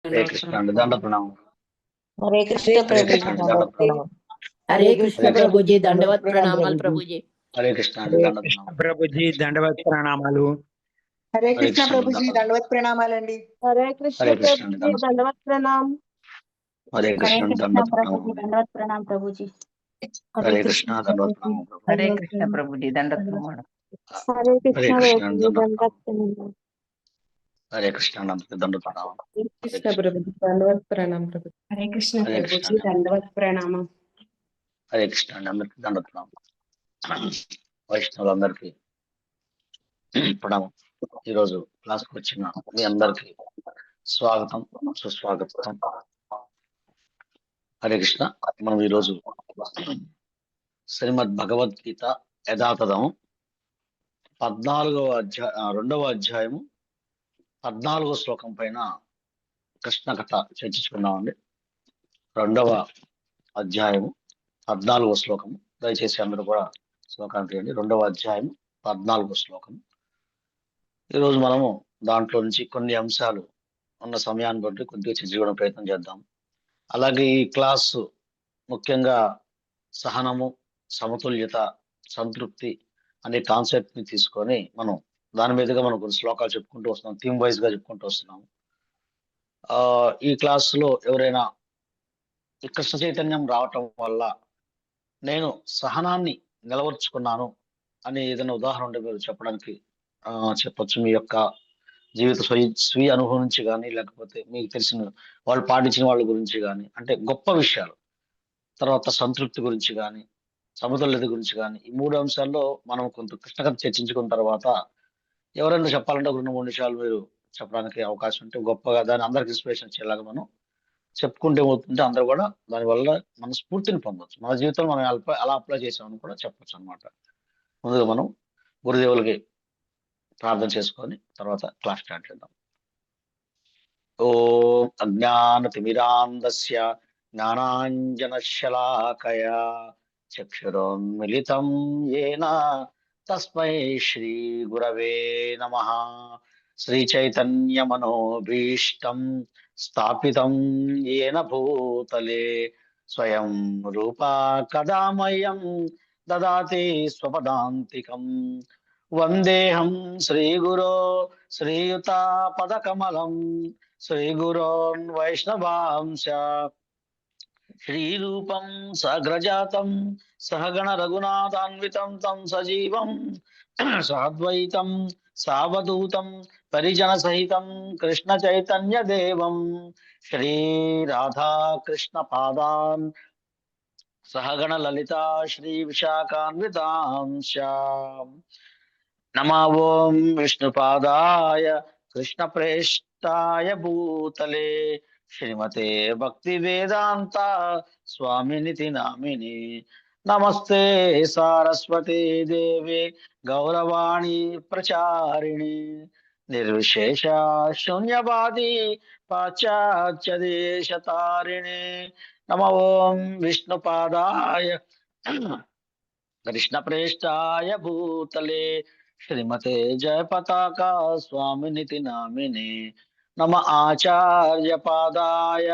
హరే కృష్ణ అండి, దండ ప్రణామం. హరే కృష్ణ హరే ప్రభుజీ, కృష్ణ అండి, దండ దండవత్ ప్రణామం. ప్రణామం. హరే కృష్ణ ప్రభుజీ, దండవత్ ప్రణామాలు ప్రభుజీ. ప్రభుజీ. హరే కృష్ణ అండి, హరే దండ కృష్ణ ప్రణామం. ప్రభుజీ, దండవత్ ప్రణామాలు. హరే హరే కృష్ణ కృష్ణ ప్రభుజీ, దండ దండవత్ ప్రణామాలండి. హరే కృష్ణ హరే కృష్ణ అండి, ప్రభుజీ, దండవత్ ప్రణామ్. హరే హరే కృష్ణ కృష్ణ దండ ప్రణామం. ప్రభుజీ, దండవత్ ప్రణామ్ ప్రభుజీ. హరే కృష్ణ దండ ప్రణామం. హరే కృష్ణ ప్రభుజీ, దండవత్ ప్రణామాలు. హరే హరే కృష్ణ కృష్ణ ప్రభుజీ, దండ దండవత్ ప్రణామం. ప్రణామ్. హరే కృష్ణ దండ ప్రణామం. హరే కృష్ణ ప్రభుజీ, దండవత్ ప్రణామ్ ప్రభుజీ. హరే కృష్ణ హరే కృష్ణ ప్రభుజీ, దండవత్ ప్రణామం. హరే కృష్ణ అండి, అందరికి దండ ప్రణామం. వైష్ణవులందరికీ ప్రణామం. ఈరోజు క్లాస్కి వచ్చిన మీ అందరికి స్వాగతం, సుస్వాగతం. హరే కృష్ణ. మనం ఈరోజు శ్రీమద్ భగవద్గీత యథాతథం 2వ అధ్యాయము 14వ శ్లోకం పైన కృష్ణ కథ చర్చించుకున్నామండి. 2వ అధ్యాయము 14వ శ్లోకము. దయచేసి అందరూ కూడా శ్లోకానికి రండి. 2వ అధ్యాయం 14వ శ్లోకం. ఈరోజు మనము దాంట్లో నుంచి కొన్ని అంశాలు ఉన్న సమయాన్ని బట్టి కొద్దిగా చర్చించుకోవడం ప్రయత్నం చేద్దాం. అలాగే ఈ క్లాసు ముఖ్యంగా సహనము, సమతుల్యత, సంతృప్తి అనే కాన్సెప్ట్ ని తీసుకొని మనం దాని మీదుగా మనం కొన్ని శ్లోకాలు చెప్పుకుంటూ వస్తున్నాం, థీమ్ వైజ్ గా చెప్పుకుంటూ వస్తున్నాం. ఈ క్లాసులో ఎవరైనా ఈ కృష్ణ చైతన్యం రావటం వల్ల నేను సహనాన్ని నిలవర్చుకున్నాను అని ఏదైనా ఉదాహరణ ఉంటే మీరు చెప్పడానికి చెప్పొచ్చు. మీ యొక్క జీవిత స్వీయ అనుభవం నుంచి కానీ, లేకపోతే మీకు తెలిసిన వాళ్ళు పాటించిన వాళ్ళ గురించి కానీ, అంటే గొప్ప విషయాలు, తర్వాత సంతృప్తి గురించి కానీ, సమతుల్యత గురించి కానీ, ఈ 3 అంశాల్లో మనం కొంత కృష్ణ కథ చర్చించుకున్న తర్వాత ఎవరైనా చెప్పాలంటే ఒక 2-3 నిమిషాలు మీరు చెప్పడానికి అవకాశం ఉంటే గొప్పగా దాన్ని అందరికి ఇన్స్పిరేషన్ ఇచ్చేలాగా మనం చెప్పుకుంటే ఏమవుతుంటే అందరూ కూడా దానివల్ల మన స్ఫూర్తిని పొందొచ్చు. మన జీవితంలో మనం అలా అప్లై చేసామని కూడా చెప్పొచ్చు అనమాట. ముందుగా మనం గురుదేవులకి ప్రార్థన చేసుకొని తర్వాత క్లాస్ స్టార్ట్ చేద్దాం. ఓం అజ్ఞానతిమిరాంధస్య జ్ఞానాంజనశలాకయా చక్షురోన్మిళితం యేన తస్మై శ్రీ గురవే నమః. శ్రీచైతన్యమనోభీష్టం స్థాపితం యేన భూతలే స్వయం రూపా కదా మह्यं దదాతి స్వపదాంతికం. వందేహం శ్రీగురో శ్రీయుతాపదకమలం శ్రీగురోన్ వైష్ణవాంశ శ్రీరూపం సగ్రజాతం సహగణ రఘునాథాన్వితం తం సజీవం సాద్వైతం సావధూతం పరిజన సహితం కృష్ణ చైతన్య దేవం శ్రీ రాధా కృష్ణ పాదాన్ సహగణ లలితా శ్రీ విశాఖాన్వితాంశ. నమో ఓం విష్ణుపాదాయ కృష్ణ ప్రేష్టాయ భూతలే శ్రీమతే భక్తి వేదాంత స్వామినితి నామిని. నమస్తే సారస్వతి దేవి గౌరవాణి ప్రచారిణి నిర్విశేష శూన్యవాది పాశ్చాత్య దేశతారిణి. నమో ఓం విష్ణుపాదాయ కృష్ణ ప్రేష్టాయ భూతలే శ్రీమతే జయ పతాకా స్వామినితి నామిని. నమ ఆచార్య పాదాయ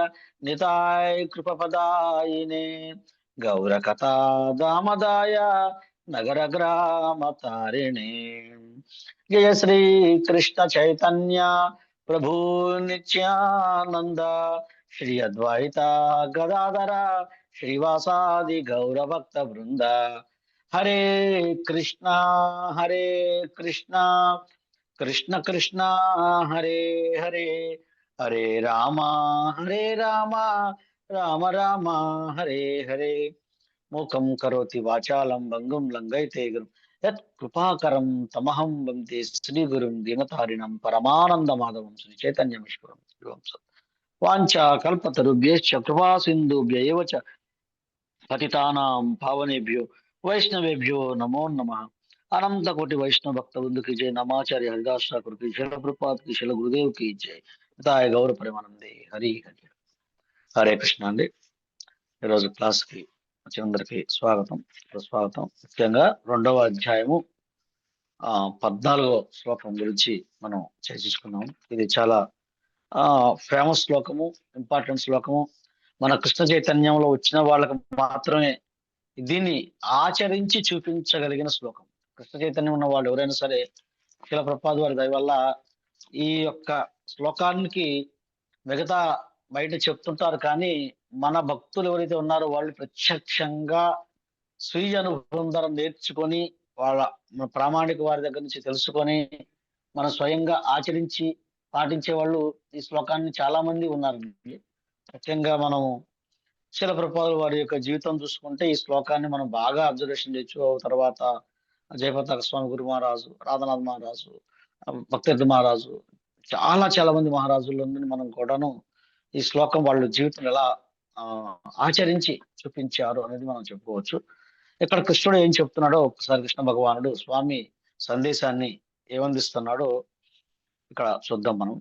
నితాయ కృపపదాయినే గౌరకథా దామదాయ నగర గ్రామ తారిణే. జయ శ్రీ కృష్ణ చైతన్య ప్రభు నిత్యానంద శ్రీ అద్వైత గదాధర శ్రీవాసాది గౌరభక్త బృంద. హరే కృష్ణ కృష్ణ కృష్ణ హరే హరే, హరే రామ రామ రామ హరే హరే. మూకం కరోతి వాచాలం భంగుం లంఘయతే గురుం యత్ కృపాకరం తమహం వందే శ్రీ గురుం దీనతారిణం పరమానంద మాధవం శ్రీ చైతన్యమీశ్వరం. వాంఛా కల్పతరుభ్యశ్చ కృపా సింధుభ్య ఏవ చ పతితానాం పావనేభ్యో వైష్ణవేభ్యో నమో నమః. అనంత కోటి వైష్ణవ భక్త బృందుకి జయ. నమాచార్య హరిదాస్ ఠాకూర్ కి శిల ప్రభుపాద్ కి శిల గురుదేవ్ కి జయ. తాయ గౌర పరిమానందే. హరి హరి. హరే కృష్ణ అండి. ఈరోజు క్లాస్ కి వచ్చినందరికి స్వాగతం, సుస్వాగతం. ముఖ్యంగా 2వ అధ్యాయము 14వ శ్లోకం గురించి మనం చర్చించుకున్నాం. ఇది చాలా ఫేమస్ శ్లోకము, ఇంపార్టెంట్ శ్లోకము. మన కృష్ణ చైతన్యంలో వచ్చిన వాళ్ళకి మాత్రమే దీన్ని ఆచరించి చూపించగలిగిన శ్లోకం. కృష్ణ చైతన్యం ఉన్న వాళ్ళు ఎవరైనా సరే శిల ప్రభుపాద వారి దయ వల్ల ఈ యొక్క శ్లోకానికి మిగతా బయట చెప్తుంటారు, కానీ మన భక్తులు ఎవరైతే ఉన్నారో వాళ్ళు ప్రత్యక్షంగా స్వీయ అనుభవం ద్వారా నేర్చుకొని వాళ్ళ ప్రామాణిక వారి దగ్గర నుంచి తెలుసుకొని మనం స్వయంగా ఆచరించి పాటించే వాళ్ళు ఈ శ్లోకాన్ని చాలా మంది ఉన్నారండి. ముఖ్యంగా మనం శిల ప్రభుపాదుల వారి యొక్క జీవితం చూసుకుంటే ఈ శ్లోకాన్ని మనం బాగా అబ్జర్వేషన్ చేయొచ్చు. తర్వాత జయపతాక స్వామి గురు మహారాజు, రాధనాథ్ మహారాజు, భక్తిర్థ మహారాజు, చాలా మంది మహారాజుల నుండి మనం కూడాను ఈ శ్లోకం వాళ్ళ జీవితం ఎలా ఆచరించి చూపించారు అనేది మనం చెప్పుకోవచ్చు. ఇక్కడ కృష్ణుడు ఏం చెప్తున్నాడో ఒకసారి కృష్ణ భగవానుడు స్వామి సందేశాన్ని ఏమందిస్తున్నాడో ఇక్కడ చూద్దాం మనం.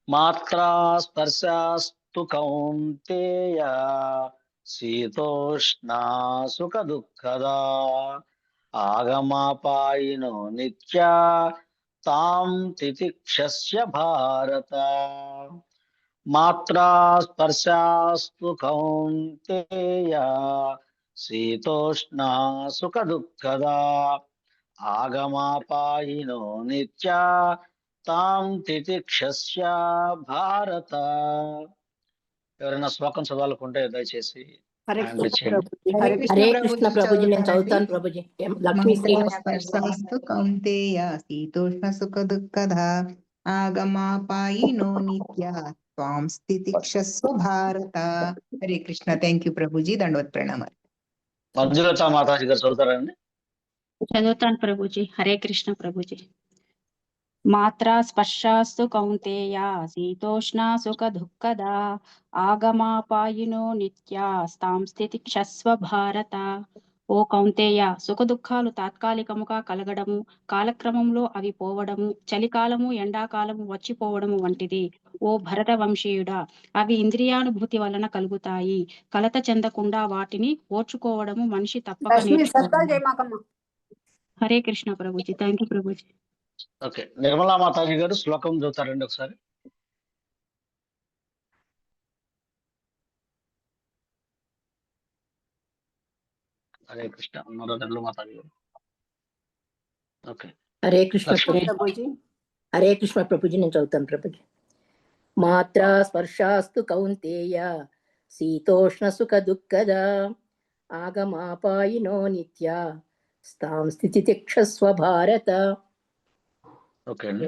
మాత్రా స్పర్శాస్తు కౌంతేయ శీతోష్ణ సుఖ దుఃఖదా ఆగమాపాయినో నిత్య తాం తితిక్షస్య భారత. మాత్రా స్పర్శాస్తు కౌంతేయ శీతోష్ణ సుఖ దుఃఖదా ఆగమాపాయినో నిత్య తాం తితిక్షస్య భారత. ఎవరైనా శ్లోకం చదవాలనుకుంటే దయచేసి hand చేయండి. హరే కృష్ణ ప్రభుజీ, నేను చదువుతాను ప్రభుజీ. లక్ష్మీ స్పర్శాస్తు కౌంతేయ శీతోష్ణ సుఖ దుఃఖదా ఆగమాపాయినో నిత్య త్వాం స్థితిక్షస్వ భారత. హరే కృష్ణ. Thank you Prabhuji. దండవత్ ప్రణామాలు. మంజులత మాతాజీ గారు చదువుతారండి. చదువుతాను ప్రభుజీ. హరే కృష్ణ ప్రభుజీ. మాత్రా స్పర్శాస్తు కౌంతేయ శీతోష్ణ సుఖ దుఃఖదా ఆగమాపాయినో నిత్యాస్తాం స్థితిక్షస్వ భారత. ఓ కౌంతేయ, సుఖ దుఃఖాలు తాత్కాలికముగా కలగడము, కాలక్రమంలో అవి పోవడము, చలికాలము ఎండాకాలము వచ్చిపోవడము వంటిది. ఓ భరత వంశీయుడా, అవి ఇంద్రియానుభూతి వలన కలుగుతాయి. కలత చెందకుండా వాటిని ఓర్చుకోవడము మనిషి తప్పక నేర్చుకోవాలి. Hare Krishna Prabhuji. Thank you Prabhuji. Okay, Nirmala Mataji గారు శ్లోకం చదువుతారండి ఒకసారి. హరే కృష్ణ. నిర్మలా మాతాజీ గారు. ఓకే, హరే కృష్ణ ప్రభుజీ. హరే కృష్ణ ప్రభుజీ, నేను చదువుతాను ప్రభుజీ. మాత్రా స్పర్శాస్తు కౌంతేయ శీతోష్ణ సుఖ దుఃఖదా ఆగమాపాయినో నిత్య స్థాం స్థితి తిక్షస్వ భారత. ఓకే అండి.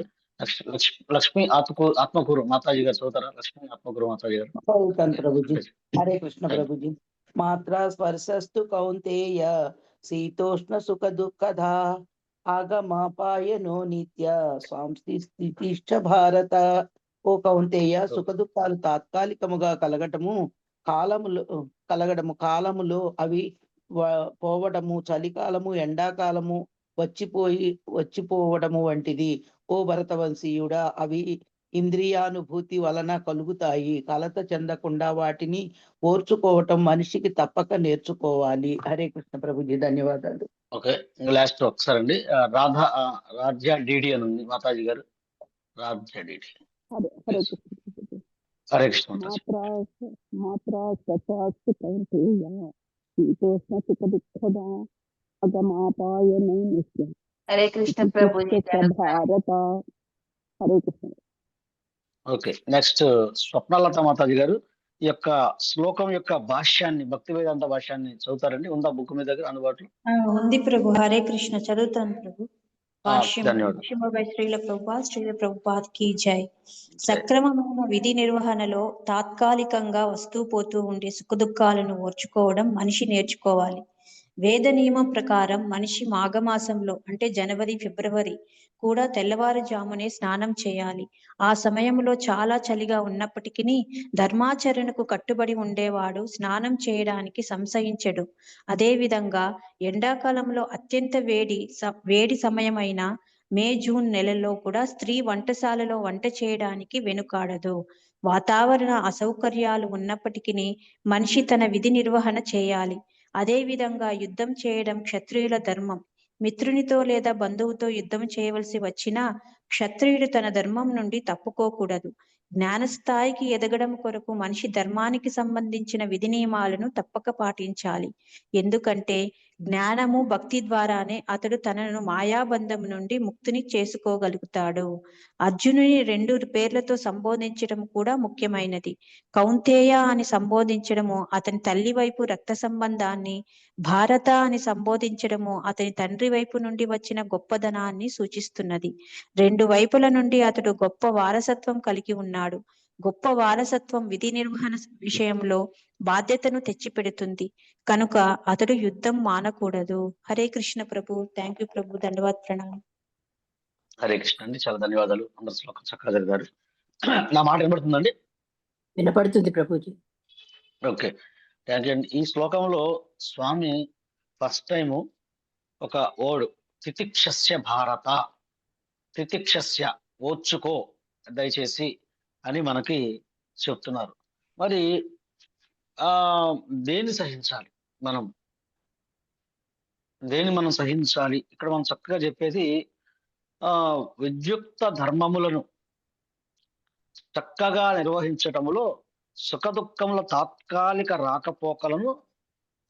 లక్ష్మీ ఆత్మకూరు మాతాజీ గారు చదువుతారా? లక్ష్మీ ఆత్మకూరు మాతాజీ గారు. చదువుతాను ప్రభుజీ. హరే కృష్ణ ప్రభుజీ. మాత్రా స్పర్శస్తు కౌంతేయ శీతోష్ణ సుఖ దుఃఖదా ఆగమాపాయనో నిత్య స్వాంస్తి స్థితిష్ట భారత. ఓ కౌంతేయ, సుఖ దుఃఖాలు తాత్కాలికముగా కాలములో అవి పోవడము, చలికాలము ఎండాకాలము వచ్చిపోవడము వంటిది. ఓ భరతవంశీయుడా, అవి ఇంద్రియానుభూతి వలన కలుగుతాయి. కలత చెందకుండా వాటిని ఓర్చుకోవటం మనిషికి తప్పక నేర్చుకోవాలి. హరే కృష్ణ ప్రభుజీ. ధన్యవాదాలు. ఓకే, లాస్ట్ ఒకసారి అండి. రాధ్య డిడి అని ఉంది మాతాజీ గారు. రాధ్య డిడి. హరే కృష్ణ మాతాజీ. మాత్రా స్పర్శాస్తు కౌంతేయ శీతోష్ణ సుఖ దుఃఖదా ఆగమాపాయనో నిత్య హరే కృష్ణ ప్రభుజీ. భారత. హరే కృష్ణ. ఓకే, నెక్స్ట్ స్వప్నలత మాతాజీ గారు ఈ యొక్క శ్లోకం యొక్క భాష్యాన్ని, భక్తి వేదాంత భాష్యాన్ని చదువుతారండి. ఉందా బుక్ మీ దగ్గర అందుబాటులో? ఉంది ప్రభు. హరే కృష్ణ. చదువుతాను ప్రభు. ధన్యవాదాలు. శ్రీల ప్రభుపాద్ కీ జై. సక్రమమైన విధి నిర్వహణలో తాత్కాలికంగా వస్తూ పోతూ ఉండే సుఖదుఖాలను ఓర్చుకోవడం మనిషి నేర్చుకోవాలి. వేద నియమం ప్రకారం మనిషి మాఘమాసంలో అంటే జనవరి, ఫిబ్రవరి కూడా తెల్లవారుజామునే స్నానం చేయాలి. ఆ సమయంలో చాలా చలిగా ఉన్నప్పటికీ ధర్మాచరణకు కట్టుబడి ఉండేవాడు స్నానం చేయడానికి సంశయించడు. అదేవిధంగా ఎండాకాలంలో అత్యంత వేడి సమయమైన మే, జూన్ నెలల్లో కూడా స్త్రీ వంటశాలలో వంట చేయడానికి వెనుకాడదు. వాతావరణ అసౌకర్యాలు ఉన్నప్పటికీ మనిషి తన విధి నిర్వహణ చేయాలి. అదే విధంగా యుద్ధం చేయడం క్షత్రియుల ధర్మం. మిత్రునితో లేదా బంధువుతో యుద్ధం చేయవలసి వచ్చినా క్షత్రియుడు తన ధర్మం నుండి తప్పుకోకూడదు. జ్ఞాన స్థాయికి ఎదగడం కొరకు మనిషి ధర్మానికి సంబంధించిన విధి నియమాలను తప్పక పాటించాలి. ఎందుకంటే జ్ఞానము భక్తి ద్వారానే అతడు తనను మాయాబంధం నుండి ముక్తిని చేసుకోగలుగుతాడు. అర్జునుని 2 పేర్లతో సంబోధించడం కూడా ముఖ్యమైనది. కౌంతేయ అని సంబోధించడము అతని తల్లి వైపు రక్త సంబంధాన్ని, భారత అని సంబోధించడము అతని తండ్రి వైపు నుండి వచ్చిన గొప్పదనాన్ని సూచిస్తున్నది. 2 వైపుల నుండి అతడు గొప్ప వారసత్వం కలిగి ఉన్నాడు. గొప్ప వారసత్వం విధి నిర్వహణ విషయంలో బాధ్యతను తెచ్చిపెడుతుంది. కనుక అతడు యుద్ధం మానకూడదు. హరే కృష్ణ ప్రభు. థ్యాంక్ యూ ప్రభు. ధన్యవాద ప్రణామం. హరే కృష్ణ అండి, చాలా ధన్యవాదాలు. అందరు శ్లోకం చక్కగా చదివారు. నా మాట వినబడుతుందండి? వినపడుతుంది ప్రభుజీ. ఓకే, థ్యాంక్ యూ అండి. ఈ శ్లోకంలో స్వామి ఫస్ట్ టైము ఒక ఓడు తితిక్షస్య భారత, తితిక్షస్య ఓర్చుకో దయచేసి అని మనకి చెప్తున్నారు. మరి దేన్ని సహించాలి మనం, దేన్ని మనం సహించాలి? ఇక్కడ మనం చక్కగా చెప్పేది విద్యుక్త ధర్మములను చక్కగా నిర్వహించటములో సుఖదుఖముల తాత్కాలిక రాకపోకలను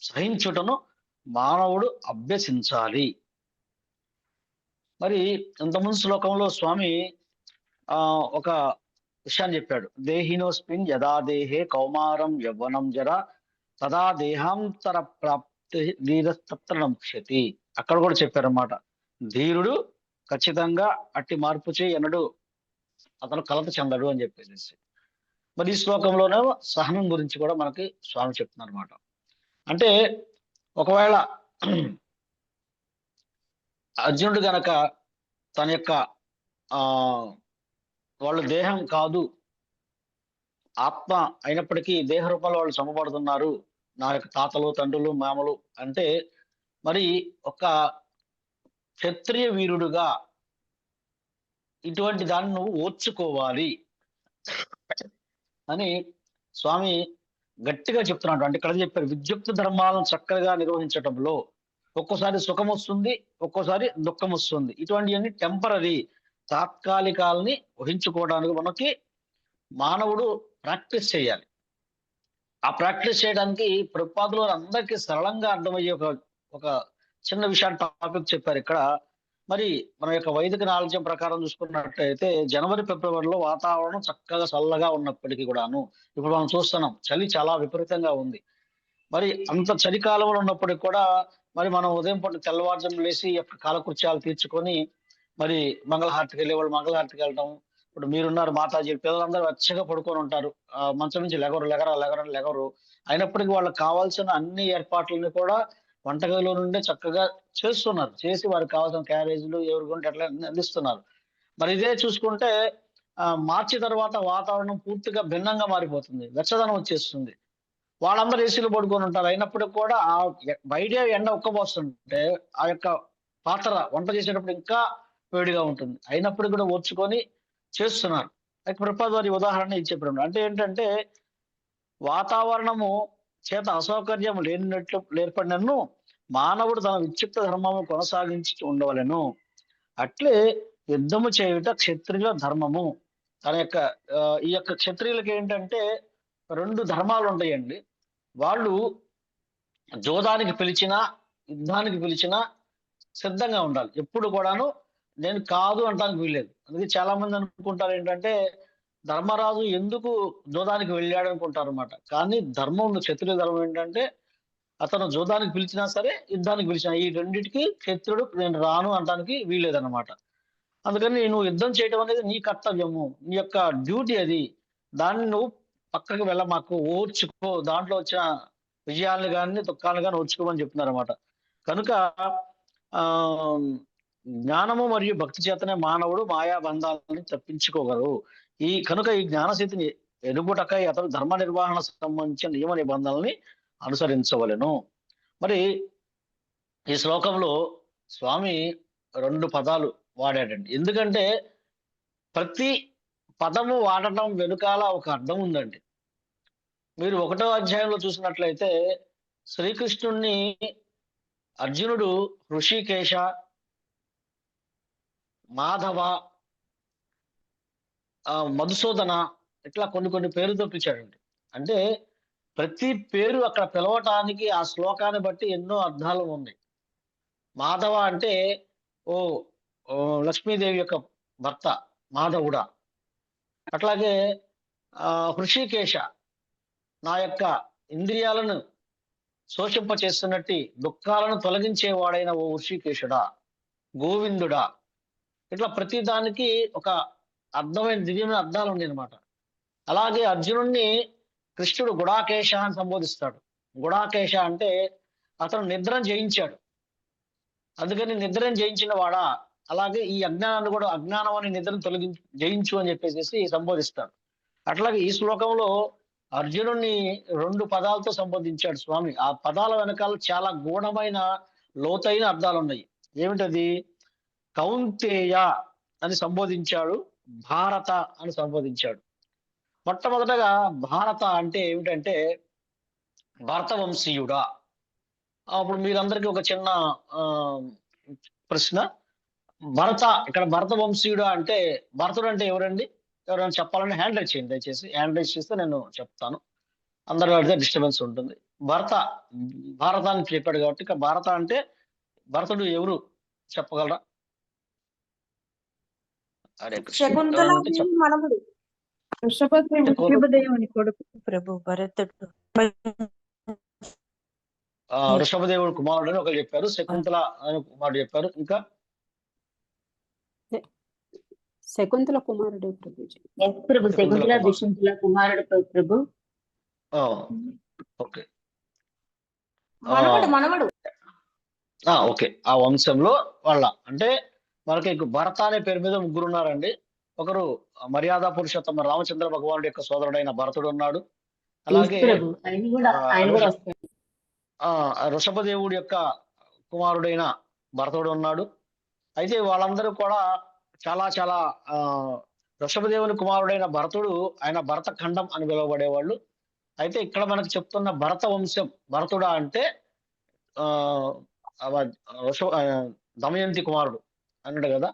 సహించుటను మానవుడు అభ్యసించాలి. మరి ఇంతకుముందు శ్లోకంలో స్వామి ఒక విషయాన్ని చెప్పాడు. దేహినోస్మిన్ యదా దేహే కౌమారం యవ్వనం జర తదా దేహాంతర ప్రాప్తి ధీరస్తత్ర ముఖ్యతి. అక్కడ కూడా చెప్పారన్నమాట, ధీరుడు ఖచ్చితంగా అట్టి మార్పు చేయనడు, అతను కలత చెందడు అని చెప్పేసి. మరి ఈ శ్లోకంలోనే సహనం గురించి కూడా మనకి స్వామి చెప్తున్నారు అనమాట. అంటే ఒకవేళ అర్జునుడు గనక తన యొక్క వాళ్ళు దేహం కాదు ఆత్మ అయినప్పటికీ దేహ రూపంలో వాళ్ళు చంపబడుతున్నారు, నా యొక్క తాతలు తండ్రులు మామలు అంటే, మరి ఒక క్షత్రియ వీరుడుగా ఇటువంటి దాన్ని నువ్వు ఓర్చుకోవాలి అని స్వామి గట్టిగా చెప్తున్నాడు. అంటే ఇక్కడ చెప్పారు, విద్యుక్త ధర్మాలను చక్కగా నిర్వహించటంలో ఒక్కోసారి సుఖం వస్తుంది, ఒక్కోసారి దుఃఖం వస్తుంది. ఇటువంటివన్నీ టెంపరీ, తాత్కాలికాలని వహించుకోవడానికి మనకి మానవుడు ప్రాక్టీస్ చేయాలి. ఆ ప్రాక్టీస్ చేయడానికి ప్రభుపాదులు అందరికీ సరళంగా అర్థమయ్యే ఒక చిన్న విషయాన్ని టాపిక్ చెప్పారు ఇక్కడ. మరి మన యొక్క వైదిక నాలెడ్జ్ ప్రకారం చూసుకున్నట్లయితే జనవరి ఫిబ్రవరిలో వాతావరణం చక్కగా చల్లగా ఉన్నప్పటికీ కూడాను ఇప్పుడు మనం చూస్తున్నాం చలి చాలా విపరీతంగా ఉంది. మరి అంత చలికాలంలో ఉన్నప్పటికీ కూడా మరి మనం ఉదయం పూట తెల్లవారుజామున లేసి యొక్క కాలకృత్యాలు తీర్చుకొని మరి మంగళహారతికి వెళ్ళే వాళ్ళు మంగళహారతికి వెళ్ళటం. ఇప్పుడు మీరున్నారు మాతాజీ, పిల్లలందరూ వెచ్చగా పడుకొని ఉంటారు, మంచం నుంచి లెగరు. అయినప్పటికీ వాళ్ళకి కావాల్సిన అన్ని ఏర్పాట్లని కూడా వంటగదిలో నుండే చక్కగా చేస్తున్నారు. చేసి వారికి కావాల్సిన క్యారేజీలు ఎవరికి అట్లా అందిస్తున్నారు. మరి ఇదే చూసుకుంటే మార్చి తర్వాత వాతావరణం పూర్తిగా భిన్నంగా మారిపోతుంది, వెచ్చదనం వచ్చేస్తుంది. వాళ్ళందరూ ఏసీలో పడుకొని ఉంటారు. అయినప్పటికీ కూడా ఆ బయట ఎండ ఉక్కబోస్తుంటే ఆ యొక్క పాత్ర వంట చేసేటప్పుడు ఇంకా వేడిగా ఉంటుంది. అయినప్పటికీ కూడా ఓర్చుకొని చేస్తున్నారు. అయితే ప్రభుపాద వారి ఉదాహరణ ఇది చెప్పడం అంటే ఏంటంటే, వాతావరణము చేత అసౌకర్యం లేనట్లు ఏర్పడినను మానవుడు తన విక్షిప్త ధర్మము కొనసాగించి ఉండవలెను. అట్లే యుద్ధము చేయుట క్షత్రియుల ధర్మము. తన యొక్క ఈ యొక్క క్షత్రియులకి ఏంటంటే 2 ధర్మాలు ఉంటాయండి. వాళ్ళు జోదానికి పిలిచినా యుద్ధానికి పిలిచినా సిద్ధంగా ఉండాలి. ఎప్పుడు కూడాను నేను కాదు అంటానికి వీల్లేదు. అందుకే చాలా మంది అనుకుంటారు ఏంటంటే, ధర్మరాజు ఎందుకు జోదానికి వెళ్ళాడు అనుకుంటారు అనమాట. కానీ ధర్మం, క్షత్రియ ధర్మం ఏంటంటే, అతను జోదానికి పిలిచినా సరే యుద్ధానికి పిలిచినా ఈ రెండింటికి క్షత్రుడు నేను రాను అనడానికి వీల్లేదన్నమాట. అందుకని నువ్వు యుద్ధం చేయడం అనేది నీ కర్తవ్యము, నీ యొక్క డ్యూటీ అది. దాన్ని నువ్వు పక్కకి మాకు ఓర్చుకో, దాంట్లో వచ్చిన విజయాలను కానీ దుఃఖాలను కానీ ఓర్చుకోమని చెప్తున్నారు అనమాట. కనుక జ్ఞానము మరియు భక్తి చేతనే మానవుడు మాయా బంధాలను తప్పించుకోగలరు. కనుక ఈ జ్ఞానస్థితిని ఎరుగుటకై అతను ధర్మ నిర్వహణ సంబంధించిన నియమ నిబంధనల్ని అనుసరించవలెను. మరి ఈ శ్లోకంలో స్వామి 2 పదాలు వాడాడండి. ఎందుకంటే ప్రతి పదము వాడటం వెనుకాల ఒక అర్థం ఉందండి. మీరు 1వ అధ్యాయంలో చూసినట్లయితే శ్రీకృష్ణుణ్ణి అర్జునుడు ఋషికేశ, మాధవ, మధుసూదన ఇట్లా కొన్ని పేరుతో పిలిచాడండి. అంటే ప్రతి పేరు అక్కడ పిలవటానికి ఆ శ్లోకాన్ని బట్టి ఎన్నో అర్థాలు ఉన్నాయి. మాధవ అంటే ఓ లక్ష్మీదేవి యొక్క భర్త మాధవుడా. అట్లాగే హృషికేశ, నా యొక్క ఇంద్రియాలను శోషింప చేస్తున్నట్టు దుఃఖాలను తొలగించేవాడైన ఓ హృషికేశుడా, గోవిందుడా. ఇట్లా ప్రతి దానికి ఒక అర్థమైన దివ్యమైన అర్థాలు ఉన్నాయి అనమాట. అలాగే అర్జునుడిని కృష్ణుడు గుడాకేశ అని సంబోధిస్తాడు. గుడాకేశ అంటే అతను నిద్రను జయించాడు, అందుకని నిద్రను జయించిన వాడా. అలాగే ఈ అజ్ఞానాన్ని కూడా అజ్ఞానం అని నిద్రను జయించు అని చెప్పేసి సంబోధిస్తాడు. అట్లాగే ఈ శ్లోకంలో అర్జునుడిని 2 పదాలతో సంబోధించాడు స్వామి. ఆ పదాల వెనకాల చాలా గూఢమైన లోతైన అర్థాలు ఉన్నాయి. ఏమిటది? కౌంతేయ అని సంబోధించాడు, భారత అని సంబోధించాడు. మొట్టమొదటగా భారత అంటే ఏమిటంటే భరతవంశీయుడా. అప్పుడు మీరందరికీ ఒక చిన్న ప్రశ్న. ఇక్కడ భరతవంశీయుడా అంటే భరతుడు అంటే ఎవరండి? ఎవరైనా చెప్పాలని హ్యాండ్ రైజ్ చేయండి దయచేసి. హ్యాండ్ రైజ్ చేస్తే నేను చెప్తాను, అందరూ అడిగితే డిస్టర్బెన్స్ ఉంటుంది. భారతాన్ని చెప్పాడు కాబట్టి ఇక భారత అంటే భరతుడు ఎవరు చెప్పగలరా? హరే కృష్ణ. మనముడు వృషభదేవుని కొడుకు ప్రభు భరతుడు. వృషభదేవుడు కుమారుడు అని ఒకరు చెప్పారు, శకుంతల అని కుమారుడు చెప్పారు. ఇంకా శకుంతల కుమారుడు ప్రభుజీ. ప్రభు శకుంతల దుష్యంతుల కుమారుడు ప్రభు. ఓకే మనవడు. ఓకే, ఆ వంశంలో వాళ్ళ అంటే మనకి భరత అనే పేరు మీద 3 ఉన్నారండి. ఒకరు మర్యాద పురుషోత్తమ రామచంద్ర భగవానుడి యొక్క సోదరుడైన భరతుడు ఉన్నాడు. అలాగే వృషభదేవుడి యొక్క కుమారుడైన భరతుడు ఉన్నాడు. అయితే వాళ్ళందరూ కూడా చాలా వృషభదేవుని కుమారుడైన భరతుడు ఆయన భరత ఖండం అని పిలువబడేవాళ్ళు. అయితే ఇక్కడ మనకు చెప్తున్న భరత వంశం, భరతుడా అంటే దమయంతి కుమారుడు అన్నాడు కదా,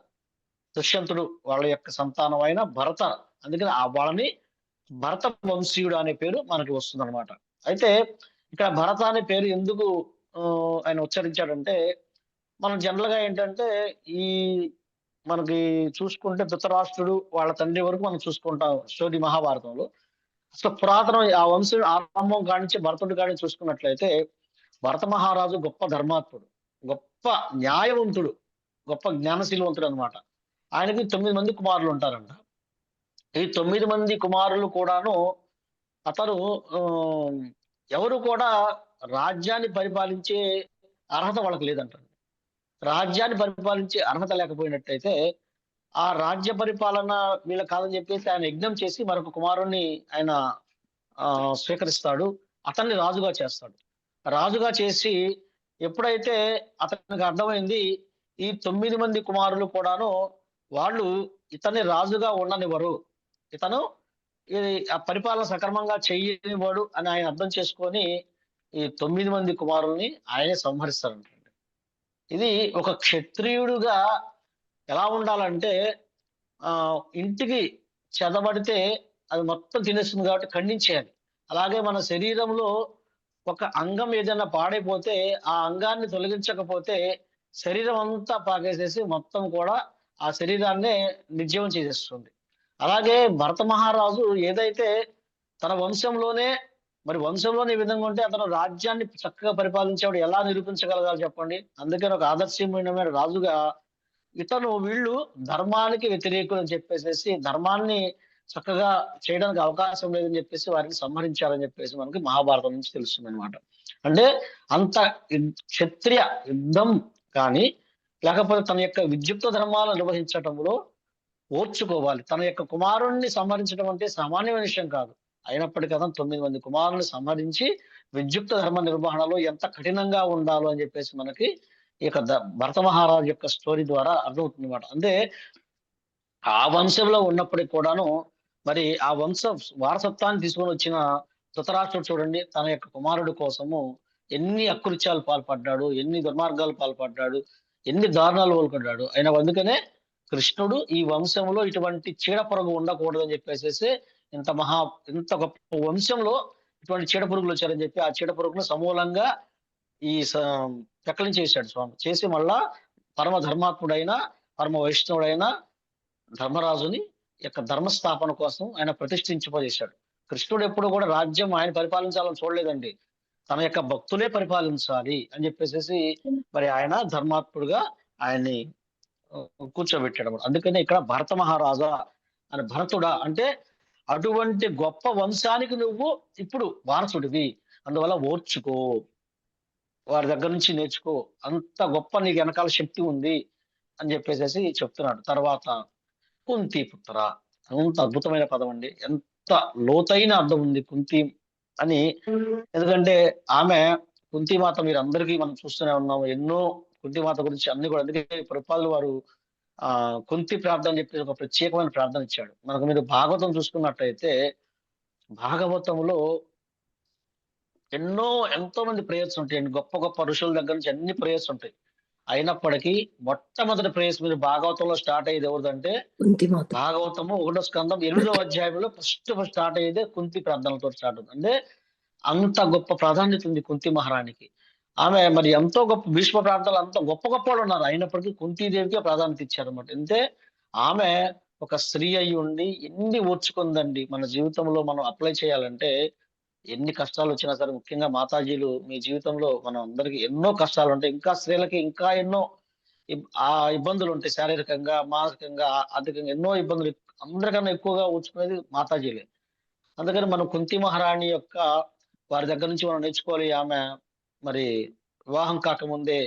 దుష్యంతుడు వాళ్ళ యొక్క సంతానం అయిన భరత. అందుకని వాళ్ళని భరత వంశీయుడు అనే పేరు మనకి వస్తుంది అనమాట. అయితే ఇక్కడ భరత అనే పేరు ఎందుకు ఆయన ఉచ్చరించాడంటే, మనం జనరల్ గా ఏంటంటే మనకి చూసుకుంటే ధృతరాష్ట్రుడు వాళ్ళ తండ్రి వరకు మనం చూసుకుంటాం స్టోరీ మహాభారతంలో. అసలు పురాతనం ఆ వంశం ఆరంభం కానించి భరతుడి కాని చూసుకున్నట్లయితే భరత మహారాజు గొప్ప ధర్మాత్ముడు, గొప్ప న్యాయవంతుడు, గొప్ప జ్ఞానశీలవంతుడు అనమాట. ఆయనకి 9 మంది కుమారులు ఉంటారంట. ఈ 9 మంది కుమారులు కూడాను అతను ఎవరు కూడా రాజ్యాన్ని పరిపాలించే అర్హత వాళ్ళకి లేదంటారు. రాజ్యాన్ని పరిపాలించే అర్హత లేకపోయినట్టయితే ఆ రాజ్య పరిపాలన వీళ్ళ కాదని చెప్పేసి ఆయన యజ్ఞం చేసి మరొక కుమారుణ్ణి ఆయన స్వీకరిస్తాడు, అతన్ని రాజుగా చేస్తాడు. రాజుగా చేసి ఎప్పుడైతే అతనికి అర్థమైంది ఈ 9 మంది కుమారులు కూడాను వాళ్ళు ఇతన్ని రాజుగా ఉండనివ్వరు, ఇతను ఆ పరిపాలన సక్రమంగా చెయ్యనివాడు అని ఆయన అర్థం చేసుకొని ఈ 9 మంది కుమారుల్ని ఆయనే సంహరిస్తారంట. ఇది ఒక క్షత్రియుడుగా ఎలా ఉండాలంటే ఇంటికి చెదబడితే అది మొత్తం తినేస్తుంది కాబట్టి ఖండించేయాలి. అలాగే మన శరీరంలో ఒక అంగం ఏదైనా పాడైపోతే ఆ అంగాన్ని తొలగించకపోతే శరీరం అంతా పాకేసేసి మొత్తం కూడా ఆ శరీరాన్నే నిర్జీవం చేసేస్తుంది. అలాగే భరత మహారాజు ఏదైతే తన వంశంలోనే ఈ విధంగా ఉంటే అతను రాజ్యాన్ని చక్కగా పరిపాలించేవాడు ఎలా నిరూపించగలగాలి చెప్పండి. అందుకని ఒక ఆదర్శమైన రాజుగా వీళ్ళు ధర్మానికి వ్యతిరేకులు అని చెప్పేసి ధర్మాన్ని చక్కగా చేయడానికి అవకాశం లేదని చెప్పేసి వారిని సంహరించాలని చెప్పేసి మనకి మహాభారతం నుంచి తెలుస్తుంది అనమాట. అంటే అంత క్షత్రియ యుద్ధం కానీ లేకపోతే తన యొక్క విద్యుక్త ధర్మాలను నిర్వహించటంలో ఓర్చుకోవాలి. తన యొక్క కుమారుణ్ణి సంహరించడం అంటే సామాన్యమైన విషయం కాదు. అయినప్పటికీ అతను 9 మంది కుమారుల్ని సంహరించి విద్యుక్త ధర్మ నిర్వహణలో ఎంత కఠినంగా ఉండాలో అని చెప్పేసి మనకి ఈ యొక్క భరత మహారాజు యొక్క స్టోరీ ద్వారా అర్థమవుతుంది అనమాట. అంటే ఆ వంశంలో ఉన్నప్పటికీ కూడాను మరి ఆ వంశ వారసత్వాన్ని తీసుకొని వచ్చిన ధృతరాష్ట్రుడు చూడండి, తన యొక్క కుమారుడి కోసము ఎన్ని అకృత్యాలు పాల్పడ్డాడు, ఎన్ని దుర్మార్గాలు పాల్పడ్డాడు, ఎన్ని దారుణాలు పాల్పడ్డాడు. ఆయన అందుకనే కృష్ణుడు ఈ వంశంలో ఇటువంటి చీడ పురుగు ఉండకూడదని చెప్పేసి ఇంత గొప్ప వంశంలో ఇటువంటి చీడ పురుగులు వచ్చారని చెప్పి ఆ చీడ పురుగును సమూలంగా పెక్కలించేశాడు స్వామి. చేసి మళ్ళా పరమ ధర్మాత్ముడైన పరమ వైష్ణవుడైన ధర్మరాజుని యొక్క ధర్మస్థాపన కోసం ఆయన ప్రతిష్ఠింపజేశాడు. కృష్ణుడు ఎప్పుడు కూడా రాజ్యం ఆయన పరిపాలించాలని చూడలేదండి, తన యొక్క భక్తులే పరిపాలించాలి అని చెప్పేసి మరి ఆయన ధర్మాత్ముడుగా ఆయన్ని కూర్చోబెట్టాడు. అందుకనే ఇక్కడ భరత మహారాజా అని భరతుడా అంటే అటువంటి గొప్ప వంశానికి నువ్వు ఇప్పుడు వారసుడివి, అందువల్ల ఓర్చుకో, వారి దగ్గర నుంచి నేర్చుకో, అంత గొప్ప నీకు వెనకాల శక్తి ఉంది అని చెప్పేసి చెప్తున్నాడు. తర్వాత కుంతి పుత్ర, అంత అద్భుతమైన పదం అండి, ఎంత లోతైన అర్థం ఉంది కుంతి అని. ఎందుకంటే ఆమె కుంతిమాత మీరు అందరికీ మనం చూస్తూనే ఉన్నాము, ఎన్నో కుంతిమాత గురించి అన్ని కూడా. అందుకే ప్రభుపాదులు వారు కుంతి ప్రార్థన అని చెప్పి ఒక ప్రత్యేకమైన ప్రార్థన ఇచ్చాడు. మనకు మీరు భాగవతం చూసుకున్నట్టయితే భాగవతంలో ఎంతో మంది ప్రేయర్స్ ఉంటాయండి, గొప్ప గొప్ప ఋషుల దగ్గర నుంచి అన్ని ప్రేయర్స్ ఉంటాయి. అయినప్పటికీ మొట్టమొదటి ప్రేయర్స్ మీరు భాగవతంలో స్టార్ట్ అయ్యేది ఎవరిదంటే భాగవతము 1వ స్కందం 8వ అధ్యాయంలో ఫస్ట్ స్టార్ట్ అయ్యేదే కుంతి ప్రార్థనలతో స్టార్ట్ అవుతుంది. అంటే అంత గొప్ప ప్రాధాన్యత ఉంది కుంతి మహారాణికి. ఆమె మరి ఎంతో గొప్ప భీష్మ ప్రార్థనలు అంత గొప్ప వాళ్ళు ఉన్నారు, అయినప్పటికీ కుంతీదేవికే ప్రాధాన్యత ఇచ్చారన్నమాట. అంటే ఆమె ఒక స్త్రీ అయి ఉండి ఎన్ని ఓర్చుకుందండి. మన జీవితంలో మనం అప్లై చేయాలంటే ఎన్ని కష్టాలు వచ్చినా సరే, ముఖ్యంగా మాతాజీలు మీ జీవితంలో మనం అందరికి ఎన్నో కష్టాలు ఉంటాయి, ఇంకా స్త్రీలకి ఇంకా ఎన్నో ఇబ్బందులు ఉంటాయి, శారీరకంగా, మానసికంగా, ఆర్థికంగా ఎన్నో ఇబ్బందులు. అందరికన్నా ఎక్కువగా ఓర్చుకునేది మాతాజీలే. అందుకని మనం కుంతి మహారాణి యొక్క వారి దగ్గర నుంచి మనం నేర్చుకోవాలి. ఆమె మరి వివాహం కాకముందే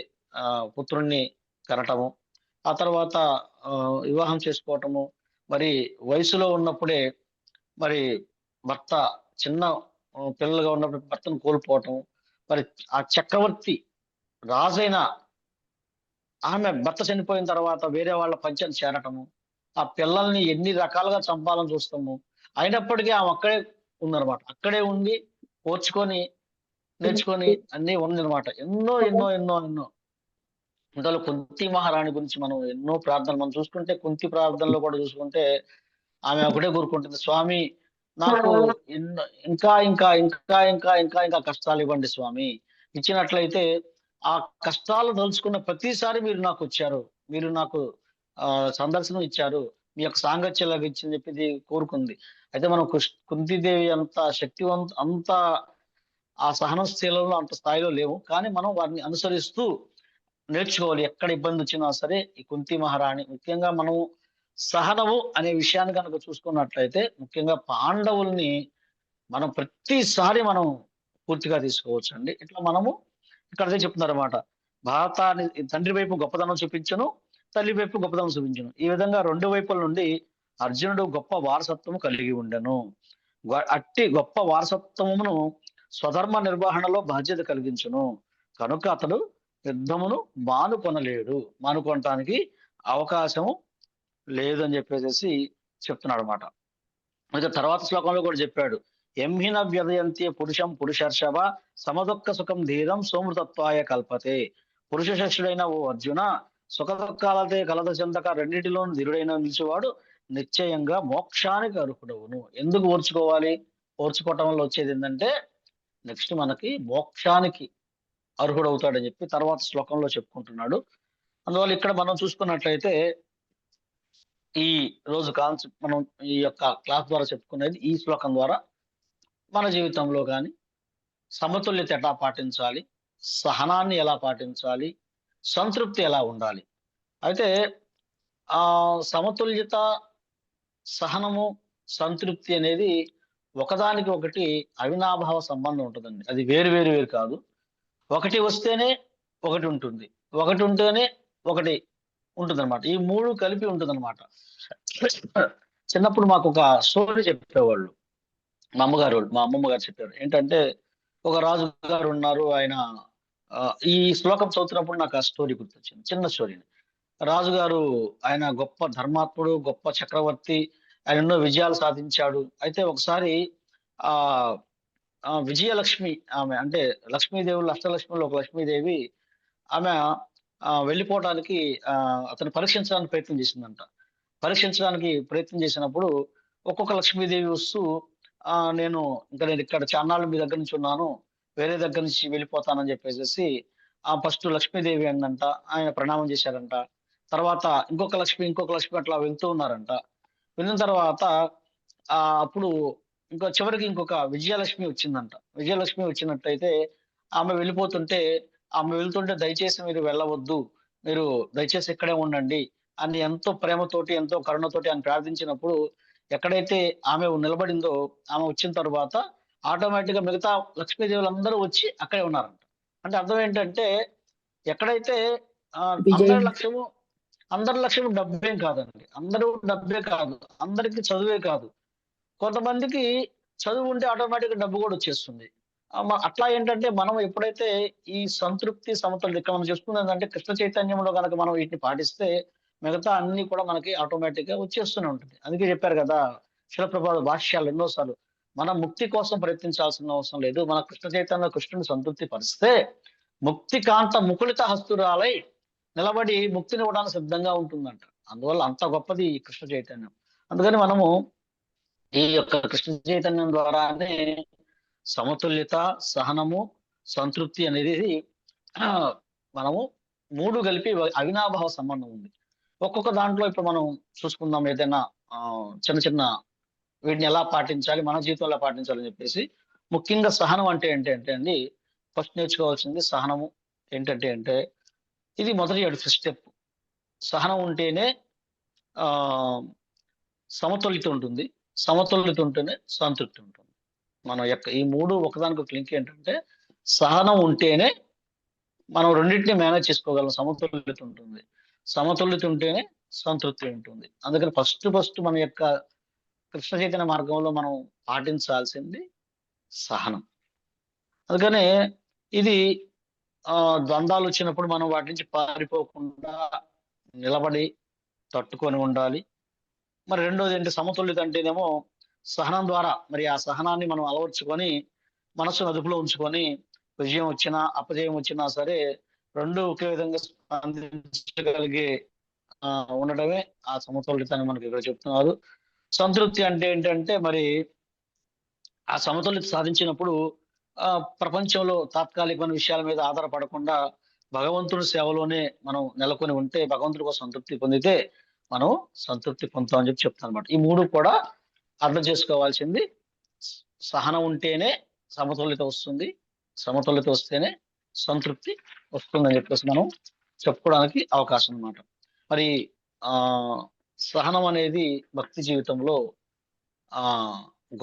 పుత్రుణ్ణి కనటము, ఆ తర్వాత వివాహం చేసుకోవటము, మరి వయసులో ఉన్నప్పుడే మరి భర్త చిన్న పిల్లలుగా ఉన్నప్పుడు భర్తను కోల్పోవటం, మరి ఆ చక్రవర్తి రాజైన ఆమె భర్త చనిపోయిన తర్వాత వేరే వాళ్ళ పంచం చేరటము, ఆ పిల్లల్ని ఎన్ని రకాలుగా చంపాలని చూస్తాము, అయినప్పటికీ ఆమె అక్కడే ఉందన్నమాట. అక్కడే ఉండి ఓర్చుకొని నేర్చుకొని అన్ని ఉందన్నమాట. ఎన్నో ఎన్నో ఎన్నో ఎన్నో ఇందులో కుంతి మహారాణి గురించి మనం ఎన్నో ప్రార్థనలు మనం చూసుకుంటే, కుంతి ప్రార్థనలో కూడా చూసుకుంటే ఆమె ఒకటే కోరుకుంటుంది, స్వామి నాకు ఇంకా ఇంకా ఇంకా ఇంకా ఇంకా ఇంకా కష్టాలు ఇవ్వండి స్వామి. ఇచ్చినట్లయితే ఆ కష్టాలు తలుచుకున్న ప్రతిసారి మీరు నాకు వచ్చారు, మీరు నాకు సందర్శనం ఇచ్చారు, మీ యొక్క సాంగత్యం లభించింది చెప్పి కోరుకుంది. అయితే మనం కుంతీదేవి అంత అంత ఆ సహనశీలంలో అంత స్థాయిలో లేవు, కానీ మనం వారిని అనుసరిస్తూ నేర్చుకోవాలి. ఎక్కడ ఇబ్బంది వచ్చినా సరే ఈ కుంతి మహారాణి, ముఖ్యంగా మనం సహనము అనే విషయాన్ని కనుక చూసుకున్నట్లయితే ముఖ్యంగా పాండవుల్ని మనం ప్రతిసారి మనం పూర్తిగా తీసుకోవచ్చు అండి. ఇట్లా మనము ఇక్కడ అదే చెప్తున్నారు అన్నమాట, భారతాన్ని తండ్రి వైపు గొప్పదనం చూపించను, తల్లి వైపు గొప్పదనం చూపించను. ఈ విధంగా రెండు వైపుల నుండి అర్జునుడు గొప్ప వారసత్వము కలిగి ఉండెను. అట్టి గొప్ప వారసత్వమును స్వధర్మ నిర్వహణలో బాధ్యత కలిగించును, కనుక అతడు యుద్ధమును మానుకోవటానికి అవకాశము లేదని చెప్పేసి చెప్తున్నాడు అనమాట. అయితే తర్వాత శ్లోకంలో కూడా చెప్పాడు, ఎంహిన వ్యదయంతి పురుషం పురుషర్షభ సమదుఃఖ సుఖం ధీరం సోమృతత్వాయ కల్పతే. పురుష శిష్యుడైన ఓ అర్జున, సుఖ దుఃఖాలతే కలత చెందక రెండింటిలోని ధీరుడైన నిలిచేవాడు నిశ్చయంగా మోక్షానికి అర్హుడవును. ఎందుకు ఓర్చుకోవాలి? ఓర్చుకోవటం వల్ల వచ్చేది ఏంటంటే నెక్స్ట్ మనకి మోక్షానికి అర్హుడవుతాడని చెప్పి తర్వాత శ్లోకంలో చెప్పుకుంటున్నాడు. అందువల్ల ఇక్కడ మనం చూసుకున్నట్లయితే ఈ రోజు కాన్సెప్ట్ మనం ఈ యొక్క క్లాస్ ద్వారా చెప్పుకునేది ఈ శ్లోకం ద్వారా మన జీవితంలో కానీ సమతుల్యత ఎలా పాటించాలి, సహనాన్ని ఎలా పాటించాలి, సంతృప్తి ఎలా ఉండాలి. అయితే ఆ సమతుల్యత, సహనము, సంతృప్తి అనేది ఒకదానికి ఒకటి అవినాభావ సంబంధం ఉంటుందండి. అది వేరు కాదు. ఒకటి వస్తేనే ఒకటి ఉంటుంది, ఒకటి ఉంటేనే ఒకటి ఉంటుంది అనమాట. ఈ మూడు కలిపి ఉంటుంది అనమాట. చిన్నప్పుడు మాకు ఒక స్టోరీ చెప్పేవాళ్ళు, మా అమ్మమ్మ గారు చెప్పారు. ఏంటంటే ఒక రాజు గారు ఉన్నారు, ఆయన ఈ శ్లోకం చదువుతున్నప్పుడు నాకు ఆ స్టోరీ గుర్తొచ్చింది, చిన్న స్టోరీని. రాజుగారు ఆయన గొప్ప ధర్మాత్ముడు, గొప్ప చక్రవర్తి, ఆయన ఎన్నో విజయాలు సాధించాడు. అయితే ఒకసారి విజయలక్ష్మి ఆమె, అంటే లక్ష్మీదేవులు అష్టలక్ష్మిలో ఒక లక్ష్మీదేవి, ఆమె వెళ్ళిపోవడానికి అతను పరీక్షించడానికి ప్రయత్నం చేసిందంట. పరీక్షించడానికి ప్రయత్నం చేసినప్పుడు ఒక్కొక్క లక్ష్మీదేవి వస్తూ నేను ఇక్కడ చాన్నాళ్ళు మీ దగ్గర నుంచి ఉన్నాను, వేరే దగ్గర నుంచి వెళ్ళిపోతానని చెప్పేసి ఫస్ట్ లక్ష్మీదేవి అందంట, ఆయన ప్రణామం చేశారంట. తర్వాత ఇంకొక లక్ష్మి అట్లా వెళ్తూ ఉన్నారంట. వెళ్ళిన తర్వాత అప్పుడు చివరికి ఇంకొక విజయలక్ష్మి వచ్చిందంట. విజయలక్ష్మి వచ్చినట్టయితే ఆమె వెళ్తుంటే దయచేసి మీరు వెళ్ళవద్దు, మీరు దయచేసి ఇక్కడే ఉండండి అని ఎంతో ప్రేమతోటి ఎంతో కరుణతోటి ఆయన ప్రార్థించినప్పుడు ఎక్కడైతే ఆమె నిలబడిందో, ఆమె వచ్చిన తర్వాత ఆటోమేటిక్ గా మిగతా లక్ష్మీదేవులందరూ వచ్చి అక్కడే ఉన్నారంట. అంటే అర్థం ఏంటంటే ఎక్కడైతే అందరి లక్ష్యము డబ్బేం కాదండి, డబ్బే కాదు, అందరికి చదువే కాదు. కొంతమందికి చదువు ఉంటే ఆటోమేటిక్ డబ్బు కూడా వచ్చేస్తుంది. అట్లా ఏంటంటే మనం ఎప్పుడైతే ఈ సంతృప్తి సమతుల్యత ఇక్కడ మనం చెప్తున్నదంటే కృష్ణ చైతన్యంలో కనుక మనం వీటిని పాటిస్తే మిగతా అన్ని కూడా మనకి ఆటోమేటిక్ గా వచ్చేస్తూనే ఉంటుంది. అందుకే చెప్పారు కదా శిలప్రభాత భాష్యాలు ఎన్నోసార్లు, మనం ముక్తి కోసం ప్రయత్నించాల్సిన అవసరం లేదు, మన కృష్ణ చైతన్య కృష్ణుని సంతృప్తి పరిస్తే ముక్తి కాంత ముకులిత హస్తురాలై నిలబడి ముక్తిని ఇవ్వడానికి సిద్ధంగా ఉంటుందంట. అందువల్ల అంత గొప్పది ఈ కృష్ణ చైతన్యం. అందుకని మనము ఈ యొక్క కృష్ణ చైతన్యం ద్వారానే సమతుల్యత, సహనము, సంతృప్తి అనేది మనము మూడు కలిపి అవినాభావ సంబంధం ఉంది. ఒక్కొక్క దాంట్లో ఇప్పుడు మనం చూసుకుందాం, ఏదైనా చిన్న చిన్న వీటిని ఎలా పాటించాలి, మన జీవితంలో పాటించాలని చెప్పేసి. ముఖ్యంగా సహనం అంటే ఏంటంటే అండి, ఫస్ట్ నేర్చుకోవాల్సింది సహనము ఏంటంటే ఇది మొదటి ఫస్ట్ స్టెప్. సహనం ఉంటేనే సమతుల్యత ఉంటుంది, సమతుల్యత ఉంటేనే సంతృప్తి ఉంటుంది. మనం ఈ మూడు ఒకదానికి లింక్ ఏంటంటే సహనం ఉంటేనే మనం రెండింటిని మేనేజ్ చేసుకోగలం, సమతుల్యత ఉంటుంది, సమతుల్యత ఉంటేనే సంతృప్తి ఉంటుంది. అందుకని ఫస్ట్ మన యొక్క కృష్ణ చైతన్య మార్గంలో మనం పాటించాల్సింది సహనం. అందుకనే ఇది ద్వంద్వాలు వచ్చినప్పుడు మనం వాటి నుంచి పారిపోకుండా నిలబడి తట్టుకొని ఉండాలి. మరి రెండోది ఏంటి, సమతుల్యత అంటేనేమో సహనం ద్వారా మరి ఆ సహనాన్ని మనం అలవర్చుకొని మనసును అదుపులో ఉంచుకొని విజయం వచ్చినా అపజయం వచ్చినా సరే రెండు ఒకే విధంగా స్పందించగలిగే ఉండటమే ఆ సమతుల్యత అని మనకి ఇక్కడ చెప్తున్నారు. సంతృప్తి అంటే ఏంటంటే మరి ఆ సమతుల్యత సాధించినప్పుడు ప్రపంచంలో తాత్కాలికమైన విషయాల మీద ఆధారపడకుండా భగవంతుడి సేవలోనే మనం నెలకొని ఉంటే, భగవంతుడి కోసం సంతృప్తి పొందితే మనం సంతృప్తి పొందుతామని చెప్తాను అనమాట. ఈ మూడు కూడా అర్థం చేసుకోవాల్సింది. సహనం ఉంటేనే సమతుల్యత వస్తుంది, సమతుల్యత వస్తేనే సంతృప్తి వస్తుందని చెప్పేసి మనం చెప్పుకోవడానికి అవకాశం అన్నమాట. మరి సహనం అనేది భక్తి జీవితంలో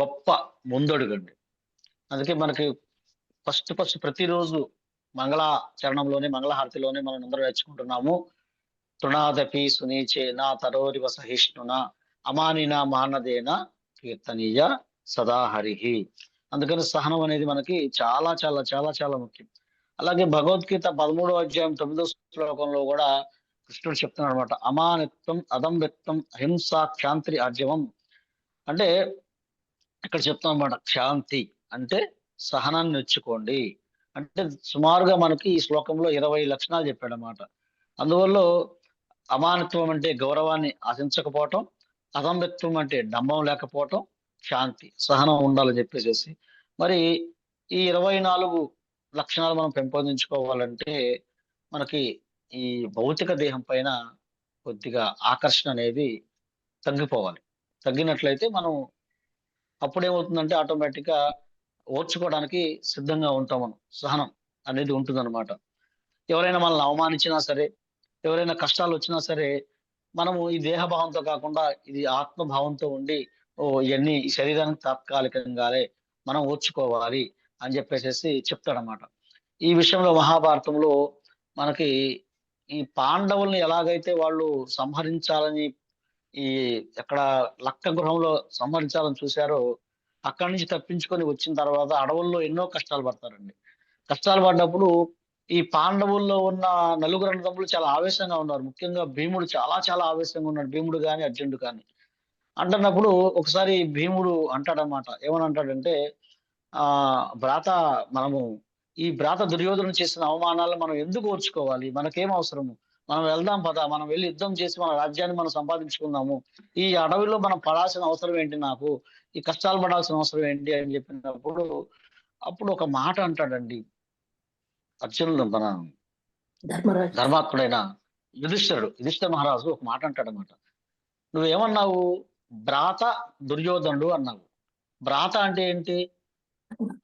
గొప్ప ముందడుగండి. అందుకే మనకి ఫస్ట్ ప్రతిరోజు మంగళాచరణంలోనే, మంగళహారతిలోనే మనం అందరూ నేర్చుకుంటున్నాము. తృణాదపి సునీచేన తరోరివ సహిష్ణున అమానిన మానదేన కీర్తనీయ సదా హరిహి. అందుకని సహనం అనేది మనకి చాలా చాలా చాలా చాలా ముఖ్యం. అలాగే భగవద్గీత 13వ అధ్యాయం 9వ శ్లోకంలో కూడా కృష్ణుడు చెప్తున్నాడు అనమాట, అమానిత్వం అదంబిత్వం అహింసా క్షాంతి ఆర్జవం. అంటే ఇక్కడ చెప్తాం అనమాట, క్షాంతి అంటే సహనాన్ని నేర్చుకోండి అంటే సుమారుగా మనకి ఈ శ్లోకంలో 20 లక్షణాలు చెప్పాడు అన్నమాట. అందువల్ల అమానిత్వం అంటే గౌరవాన్ని ఆశించకపోవటం, అదంబిత్వం అంటే డంబం లేకపోవటం, శాంతి సహనం ఉండాలని చెప్పేసి మరి ఈ 24 లక్షణాలు మనం పెంపొందించుకోవాలంటే మనకి ఈ భౌతిక దేహం పైన కొద్దిగా ఆకర్షణ అనేది తగ్గిపోవాలి. తగ్గినట్లయితే మనం అప్పుడేమవుతుందంటే ఆటోమేటిక్ గా ఓర్చుకోవడానికి సిద్ధంగా ఉంటాం. మనం సహనం అనేది ఉంటుందన్నమాట. ఎవరైనా మనల్ని అవమానించినా సరే, ఎవరైనా కష్టాలు వచ్చినా సరే, మనము ఈ దేహభావంతో కాకుండా ఇది ఆత్మభావంతో ఉండి ఇవన్నీ ఈ శరీరానికి తాత్కాలికంగానే మనం ఓర్చుకోవాలి అని చెప్పేసి చెప్తాడనమాట. ఈ విషయంలో మహాభారతంలో మనకి ఈ పాండవుల్ని ఎలాగైతే వాళ్ళు సంహరించాలని ఈ ఎక్కడ లక్క గృహంలో సంహరించాలని చూశారో, అక్కడి నుంచి తప్పించుకొని వచ్చిన తర్వాత అడవుల్లో ఎన్నో కష్టాలు పడతారండి. కష్టాలు పడ్డప్పుడు ఈ పాండవుల్లో ఉన్న నలుగురు అన్నదమ్ములు చాలా ఆవేశంగా ఉన్నారు. ముఖ్యంగా భీముడు చాలా చాలా ఆవేశంగా ఉన్నాడు. భీముడు కానీ అర్జునుడు కానీ అంటున్నప్పుడు ఒకసారి భీముడు అంటాడనమాట, ఏమని అంటాడంటే భ్రాత మనము ఈ భ్రాత దుర్యోధన చేసిన అవమానాలను మనం ఎందుకు ఓర్చుకోవాలి? మనకేం అవసరము? మనం వెళ్దాం పద, మనం వెళ్ళి యుద్ధం చేసి మన రాజ్యాన్ని మనం సంపాదించుకుందాము. ఈ అడవిలో మనం పడాల్సిన అవసరం ఏంటి నాకు? ఈ కష్టాలు పడాల్సిన అవసరం ఏంటి అని చెప్పినప్పుడు అప్పుడు ఒక మాట అంటాడండి అర్జునుడు, మన ధర్మరాజు ధర్మాత్ముడైన యుధిష్ఠిర మహారాజు ఒక మాట అంటాడనమాట. నువ్వేమన్నావు? భ్రాత దుర్యోధనుడు అన్నావు. భ్రాత అంటే ఏంటి?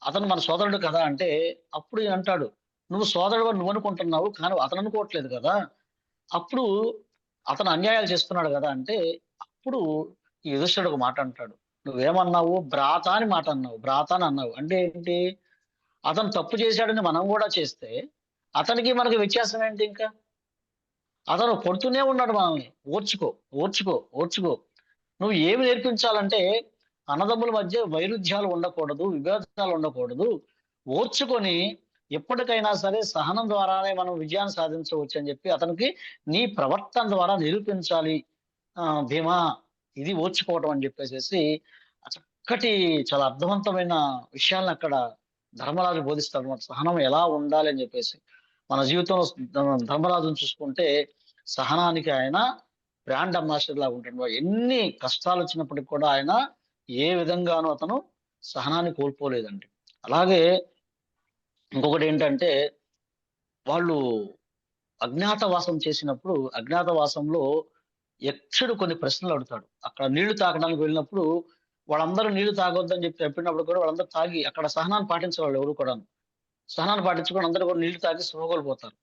అతను మన సోదరుడు కదా అంటే, అప్పుడు ఈయన అంటాడు, నువ్వు సోదరుడు అని నువ్వు అనుకుంటున్నావు, కానీ అతను అనుకోవట్లేదు కదా. అప్పుడు అతను అన్యాయాలు చేస్తున్నాడు కదా అంటే, అప్పుడు ఈ యుధిష్ఠిరుడు ఒక మాట అంటాడు, నువ్వేమన్నావు? భ్రాత అని మాట అన్నావు. భ్రాత అని అన్నావు అంటే ఏంటి? అతను తప్పు చేశాడని మనం కూడా చేస్తే అతనికి మనకి వ్యత్యాసం ఏంటి? ఇంకా అతను కొడుతూనే ఉన్నాడు మనల్ని. ఓర్చుకో ఓర్చుకో ఓర్చుకో. నువ్వు ఏమి నేర్పించాలంటే అన్నదమ్ముల మధ్య వైరుధ్యాలు ఉండకూడదు, విభేదాలు ఉండకూడదు. ఓర్చుకొని ఎప్పటికైనా సరే సహనం ద్వారానే మనం విజయాన్ని సాధించవచ్చు అని చెప్పి అతనికి నీ ప్రవర్తన ద్వారా నిరూపించాలి భీమా. ఇది ఓర్చుకోవటం అని చెప్పేసి చక్కటి చాలా అర్థవంతమైన విషయాలను అక్కడ ధర్మరాజు బోధిస్తాడు అన్నమాట. సహనం ఎలా ఉండాలి అని చెప్పేసి మన జీవితంలో ధర్మరాజును చూసుకుంటే సహనానికి ఆయన బ్రాండ్ అంబాసిడర్ లాగా ఉంటాడు. ఎన్ని కష్టాలు వచ్చినప్పటికి కూడా ఆయన ఏ విధంగానూ అతను సహనాన్ని కోల్పోలేదండి. అలాగే ఇంకొకటి ఏంటంటే, వాళ్ళు అజ్ఞాతవాసం చేసినప్పుడు అజ్ఞాతవాసంలో యక్షుడు కొన్ని ప్రశ్నలు అడుగుతాడు. అక్కడ నీళ్లు తాగడానికి వెళ్ళినప్పుడు వాళ్ళందరూ నీళ్లు తాగొద్దని చెప్పినప్పుడు కూడా వాళ్ళందరూ తాగి అక్కడ సహనాన్ని పాటించేవాళ్ళు ఎవరు కూడా. సహనాన్ని పాటించుకొని అందరూ కూడా నీళ్లు తాగి స్పృహకోల్పోతారు.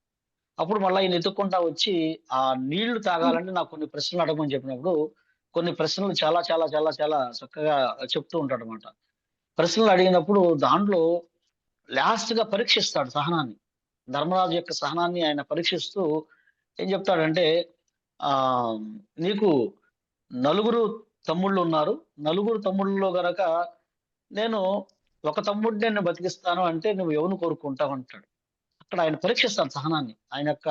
అప్పుడు మళ్ళీ ఈయన ఎత్తుక్కుంటా వచ్చి ఆ నీళ్లు తాగాలంటే నాకు కొన్ని ప్రశ్నలు అడగమని చెప్పినప్పుడు కొన్ని ప్రశ్నలు చాలా చాలా చాలా చాలా చక్కగా చెప్తూ ఉంటాడు అనమాట. ప్రశ్నలు అడిగినప్పుడు దాంట్లో లాస్ట్ గా పరీక్షిస్తాడు సహనాన్ని. ధర్మరాజు యొక్క సహనాన్ని ఆయన పరీక్షిస్తూ ఏం చెప్తాడంటే, ఆ నీకు నలుగురు తమ్ముళ్ళు ఉన్నారు. నలుగురు తమ్ముళ్ళలో గనక నేను ఒక తమ్ముడిని నేను బతికిస్తాను అంటే నువ్వు ఎవరిని కోరుకుంటావు అంటాడు. అక్కడ ఆయన పరీక్షిస్తాడు సహనాన్ని, ఆయన యొక్క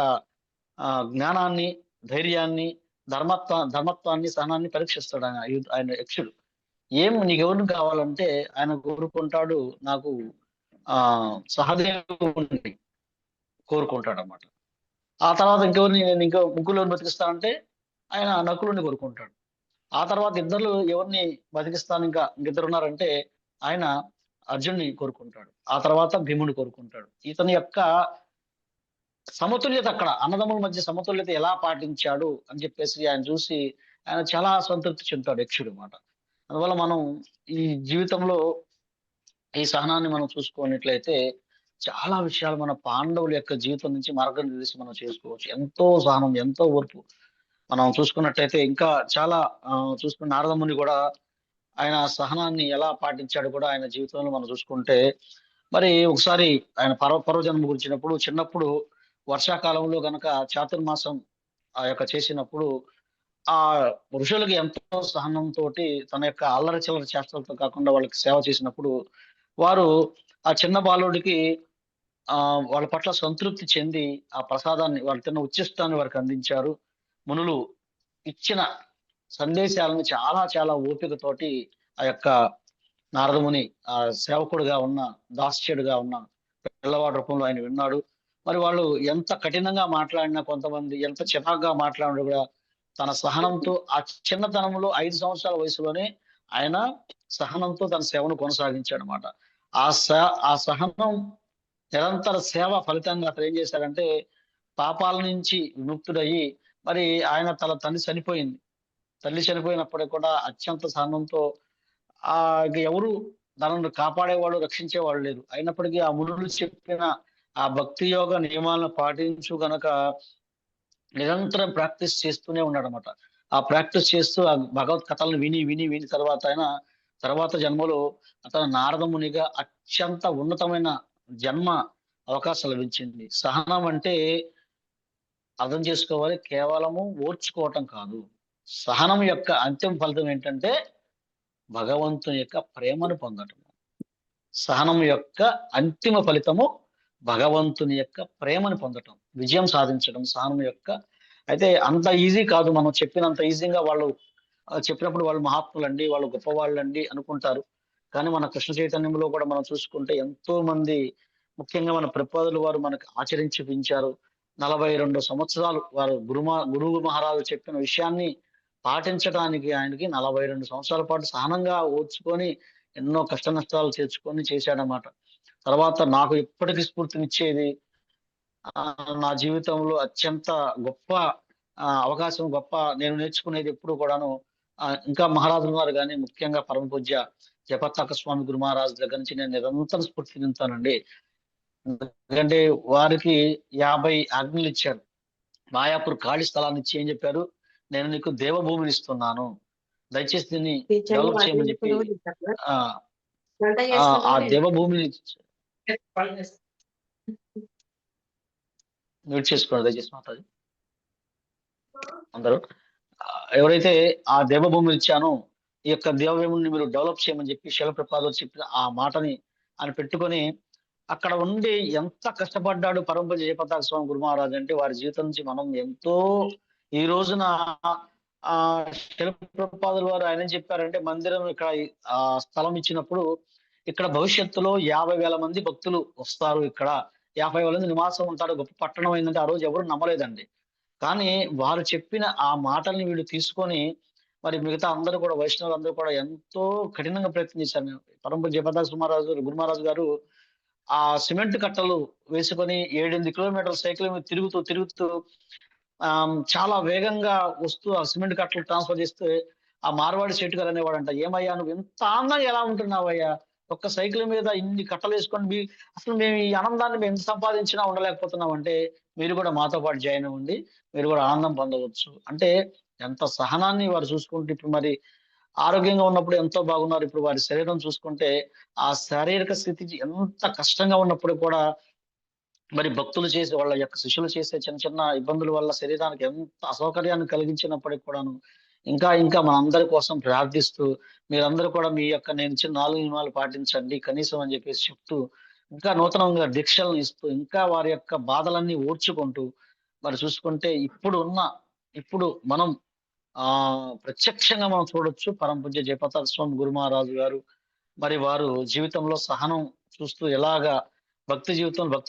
జ్ఞానాన్ని, ధైర్యాన్ని, ధర్మత్వాన్ని, సహనాన్ని పరీక్షిస్తాడు ఆయన యక్షుడు. నీకు ఎవరిని కావాలంటే ఆయన కోరుకుంటాడు, నాకు సహదేవుని కోరుకుంటాడు అన్నమాట. ఆ తర్వాత ఇంకో ముగ్గురుని బతికిస్తానంటే ఆయన నకులుని కోరుకుంటాడు. ఆ తర్వాత ఇద్దరు ఎవరిని బతికిస్తాను ఇంకిద్దరు ఉన్నారంటే ఆయన అర్జునుని కోరుకుంటాడు. ఆ తర్వాత భీముని కోరుకుంటాడు. ఇతని యొక్క సమతుల్యత, అక్కడ అన్నదమ్ముల మధ్య సమతుల్యత ఎలా పాటించాడు అని చెప్పేసి ఆయన చూసి ఆయన చాలా సంతృప్తి చెందుతాడు యక్షుడు అన్నమాట. అందువల్ల మనం ఈ జీవితంలో ఈ సహనాన్ని మనం చూసుకున్నట్లయితే చాలా విషయాలు మన పాండవుల యొక్క జీవితం నుంచి మార్గనిర్దేశం మనం చేసుకోవచ్చు. ఎంతో సహనం, ఎంతో ఓర్పు మనం చూసుకున్నట్లయితే ఇంకా చాలా చూసుకున్న నారదముని కూడా ఆయన సహనాన్ని ఎలా పాటించాడు కూడా ఆయన జీవితంలో మనం చూసుకుంటే, మరి ఒకసారి ఆయన పర్వజన్మ గురించినప్పుడు చిన్నప్పుడు వర్షాకాలంలో గనక చాతుర్మాసం ఆ యొక్క చేసినప్పుడు ఆ ఋషులకి ఎంతో సహనంతో తన యొక్క అల్లరి చిల్లర చేష్టలతో కాకుండా వాళ్ళకి సేవ చేసినప్పుడు వారు ఆ చిన్న బాలుడికి వాళ్ళ పట్ల సంతృప్తి చెంది ఆ ప్రసాదాన్ని, వాళ్ళు తిన్న ఉచ్చిష్టాన్ని వారికి అందించారు. మునులు ఇచ్చిన సందేశాలను చాలా చాలా ఓపికతోటి ఆ యొక్క నారదముని ఆ సేవకుడుగా ఉన్న, దాస్యుడుగా ఉన్న పిల్లవాడి రూపంలో ఆయన విన్నాడు. మరి వాళ్ళు ఎంత కఠినంగా మాట్లాడినా, కొంతమంది ఎంత చిరాగ్గా మాట్లాడినా కూడా తన సహనంతో ఆ చిన్నతనంలో 5 సంవత్సరాల వయసులోనే ఆయన సహనంతో తన సేవను కొనసాగించాడు అనమాట. ఆ సహనం నిరంతర సేవ ఫలితంగా అతను ఏం చేశాడంటే పాపాల నుంచి విముక్తుడయ్యి, మరి ఆయన తన తల్లి చనిపోయినప్పటికీ కూడా అత్యంత సహనంతో ఎవరు తనను కాపాడేవాడు, రక్షించేవాడు లేరు. అయినప్పటికీ ఆ మునులు చెప్పిన ఆ భక్తి యోగ నియమాలను పాటించు గనక నిరంతరం ప్రాక్టీస్ చేస్తూనే ఉన్నాడు అనమాట. ఆ ప్రాక్టీస్ చేస్తూ ఆ భగవత్ కథలను విని విని విని తర్వాత జన్మలో అతను నారదమునిగా అత్యంత ఉన్నతమైన జన్మ అవకాశం లభించింది. సహనం అంటే అర్థం చేసుకోవాలి, కేవలము ఓర్చుకోవటం కాదు. సహనం యొక్క అంతిమ ఫలితం ఏంటంటే భగవంతుని యొక్క ప్రేమను పొందటం. సహనం యొక్క అంతిమ ఫలితము భగవంతుని యొక్క ప్రేమను పొందటం, విజయం సాధించడం సహనం యొక్క. అయితే అంత ఈజీ కాదు. మనం చెప్పినంత ఈజీగా వాళ్ళు చెప్పినప్పుడు వాళ్ళు మహాత్ములండి, వాళ్ళు గొప్పవాళ్ళండి అనుకుంటారు. కానీ మన కృష్ణ చైతన్యంలో కూడా మనం చూసుకుంటే ఎంతో మంది, ముఖ్యంగా మన ప్రపాదులు వారు మనకు ఆచరించి చూపించారు. 42 సంవత్సరాలు వారు గురువు మహారాజు చెప్పిన విషయాన్ని పాటించడానికి ఆయనకి 42 సంవత్సరాల పాటు సహనంగా ఓర్చుకొని ఎన్నో కష్ట నష్టాలు చేర్చుకొని చేశాడనమాట. తర్వాత నాకు ఎప్పటికీ స్ఫూర్తినిచ్చేది, నా జీవితంలో అత్యంత గొప్ప అవకాశం, గొప్ప నేను నేర్చుకునేది ఎప్పుడు కూడాను ఇంకా మహారాజుల వారు కానీ, ముఖ్యంగా పరమ పూజ్య జయపతాక స్వామి గురు మహారాజు దగ్గర నుంచి నేను నిరంతరం స్ఫూర్తి నింతానండి. ఎందుకంటే వారికి 50 ఆజ్ఞలు ఇచ్చారు. మాయాపూర్ ఖాళీ స్థలాన్ని ఇచ్చి ఏం చెప్పారు, నేను నీకు దేవభూమిని ఇస్తున్నాను, దయచేసి దీన్ని డెవలప్ చేయమని చెప్పి ఆ దేవభూమిని మ్యూట్ చేసుకోండి దయచేసి మాట్లాడి అందరూ. ఎవరైతే ఆ దేవభూమిని ఇచ్చానో ఈ యొక్క దేవభూమిని మీరు డెవలప్ చేయమని చెప్పి శిల ప్రపాదులు చెప్పిన ఆ మాటని ఆయన పెట్టుకొని అక్కడ ఉండి ఎంత కష్టపడ్డాడు పరమ జయపతాక స్వామి గురు మహారాజు అంటే, వారి జీవితం నుంచి మనం ఎంతో ఈ రోజున శిల ప్రపాదుల వారు ఆయన ఏం చెప్పారంటే, మందిరం ఇక్కడ స్థలం ఇచ్చినప్పుడు ఇక్కడ భవిష్యత్తులో 50,000 మంది భక్తులు వస్తారు, ఇక్కడ 50,000 మంది నివాసం ఉంటారు, గొప్ప పట్టణం అయిందంటే ఆ రోజు ఎవరు నమ్మలేదండి. కానీ వారు చెప్పిన ఆ మాటల్ని వీళ్ళు తీసుకొని మరి మిగతా అందరూ కూడా వైష్ణవులు అందరూ కూడా ఎంతో కఠినంగా ప్రయత్నం చేశారు. పరమ జయపతాక గురు మహారాజు గారు ఆ సిమెంట్ కట్టలు వేసుకొని 7-8 కిలోమీటర్ల సైకిల్ మీద తిరుగుతూ చాలా వేగంగా వస్తూ ఆ సిమెంట్ కట్టలు ట్రాన్స్ఫర్ చేస్తే ఆ మార్వాడి శెట్టి గారు అనేవాడంట, ఏమయ్యా నువ్వు ఇంత ఆనందంగా ఎలా ఉంటున్నావయ్యా, ఒక్క సైకిల్ మీద ఇన్ని కట్టలు వేసుకొని అసలు మేము ఈ ఆనందాన్ని మేము ఎంత సంపాదించినా ఉండలేకపోతున్నాం అంటే, మీరు కూడా మాతో పాటు జాయిన్ అవ్వండి, మీరు కూడా ఆనందం పొందవచ్చు అంటే. ఎంత సహనాన్ని వారు చూసుకుంటూ ఇప్పుడు మరి ఆరోగ్యంగా ఉన్నప్పుడు ఎంతో బాగున్నారు. ఇప్పుడు వారి శరీరం చూసుకుంటే ఆ శారీరక స్థితి ఎంత కష్టంగా ఉన్నప్పుడు కూడా మరి భక్తులు చేసి వాళ్ళ యొక్క శిష్యులు చేసే చిన్న చిన్న ఇబ్బందుల వల్ల శరీరానికి ఎంత అసౌకర్యాన్ని కలిగించినప్పటికీ కూడాను ఇంకా మన అందరి కోసం ప్రార్థిస్తూ, మీరందరూ కూడా మీ యొక్క నేను ఇచ్చిన 4 నియమాలు పాటించండి కనీసం అని చెప్పేసి చెప్తూ, ఇంకా నూతనంగా దీక్షలను ఇస్తూ, ఇంకా వారి యొక్క బాధలన్నీ ఓర్చుకుంటూ మరి చూసుకుంటే ఇప్పుడు మనం ప్రత్యక్షంగా మనం చూడొచ్చు పరమ పూజ్య జయపతాక స్వామి గురు మహారాజు గారు మరి వారు జీవితంలో సహనం చూస్తూ ఎలాగా భక్తి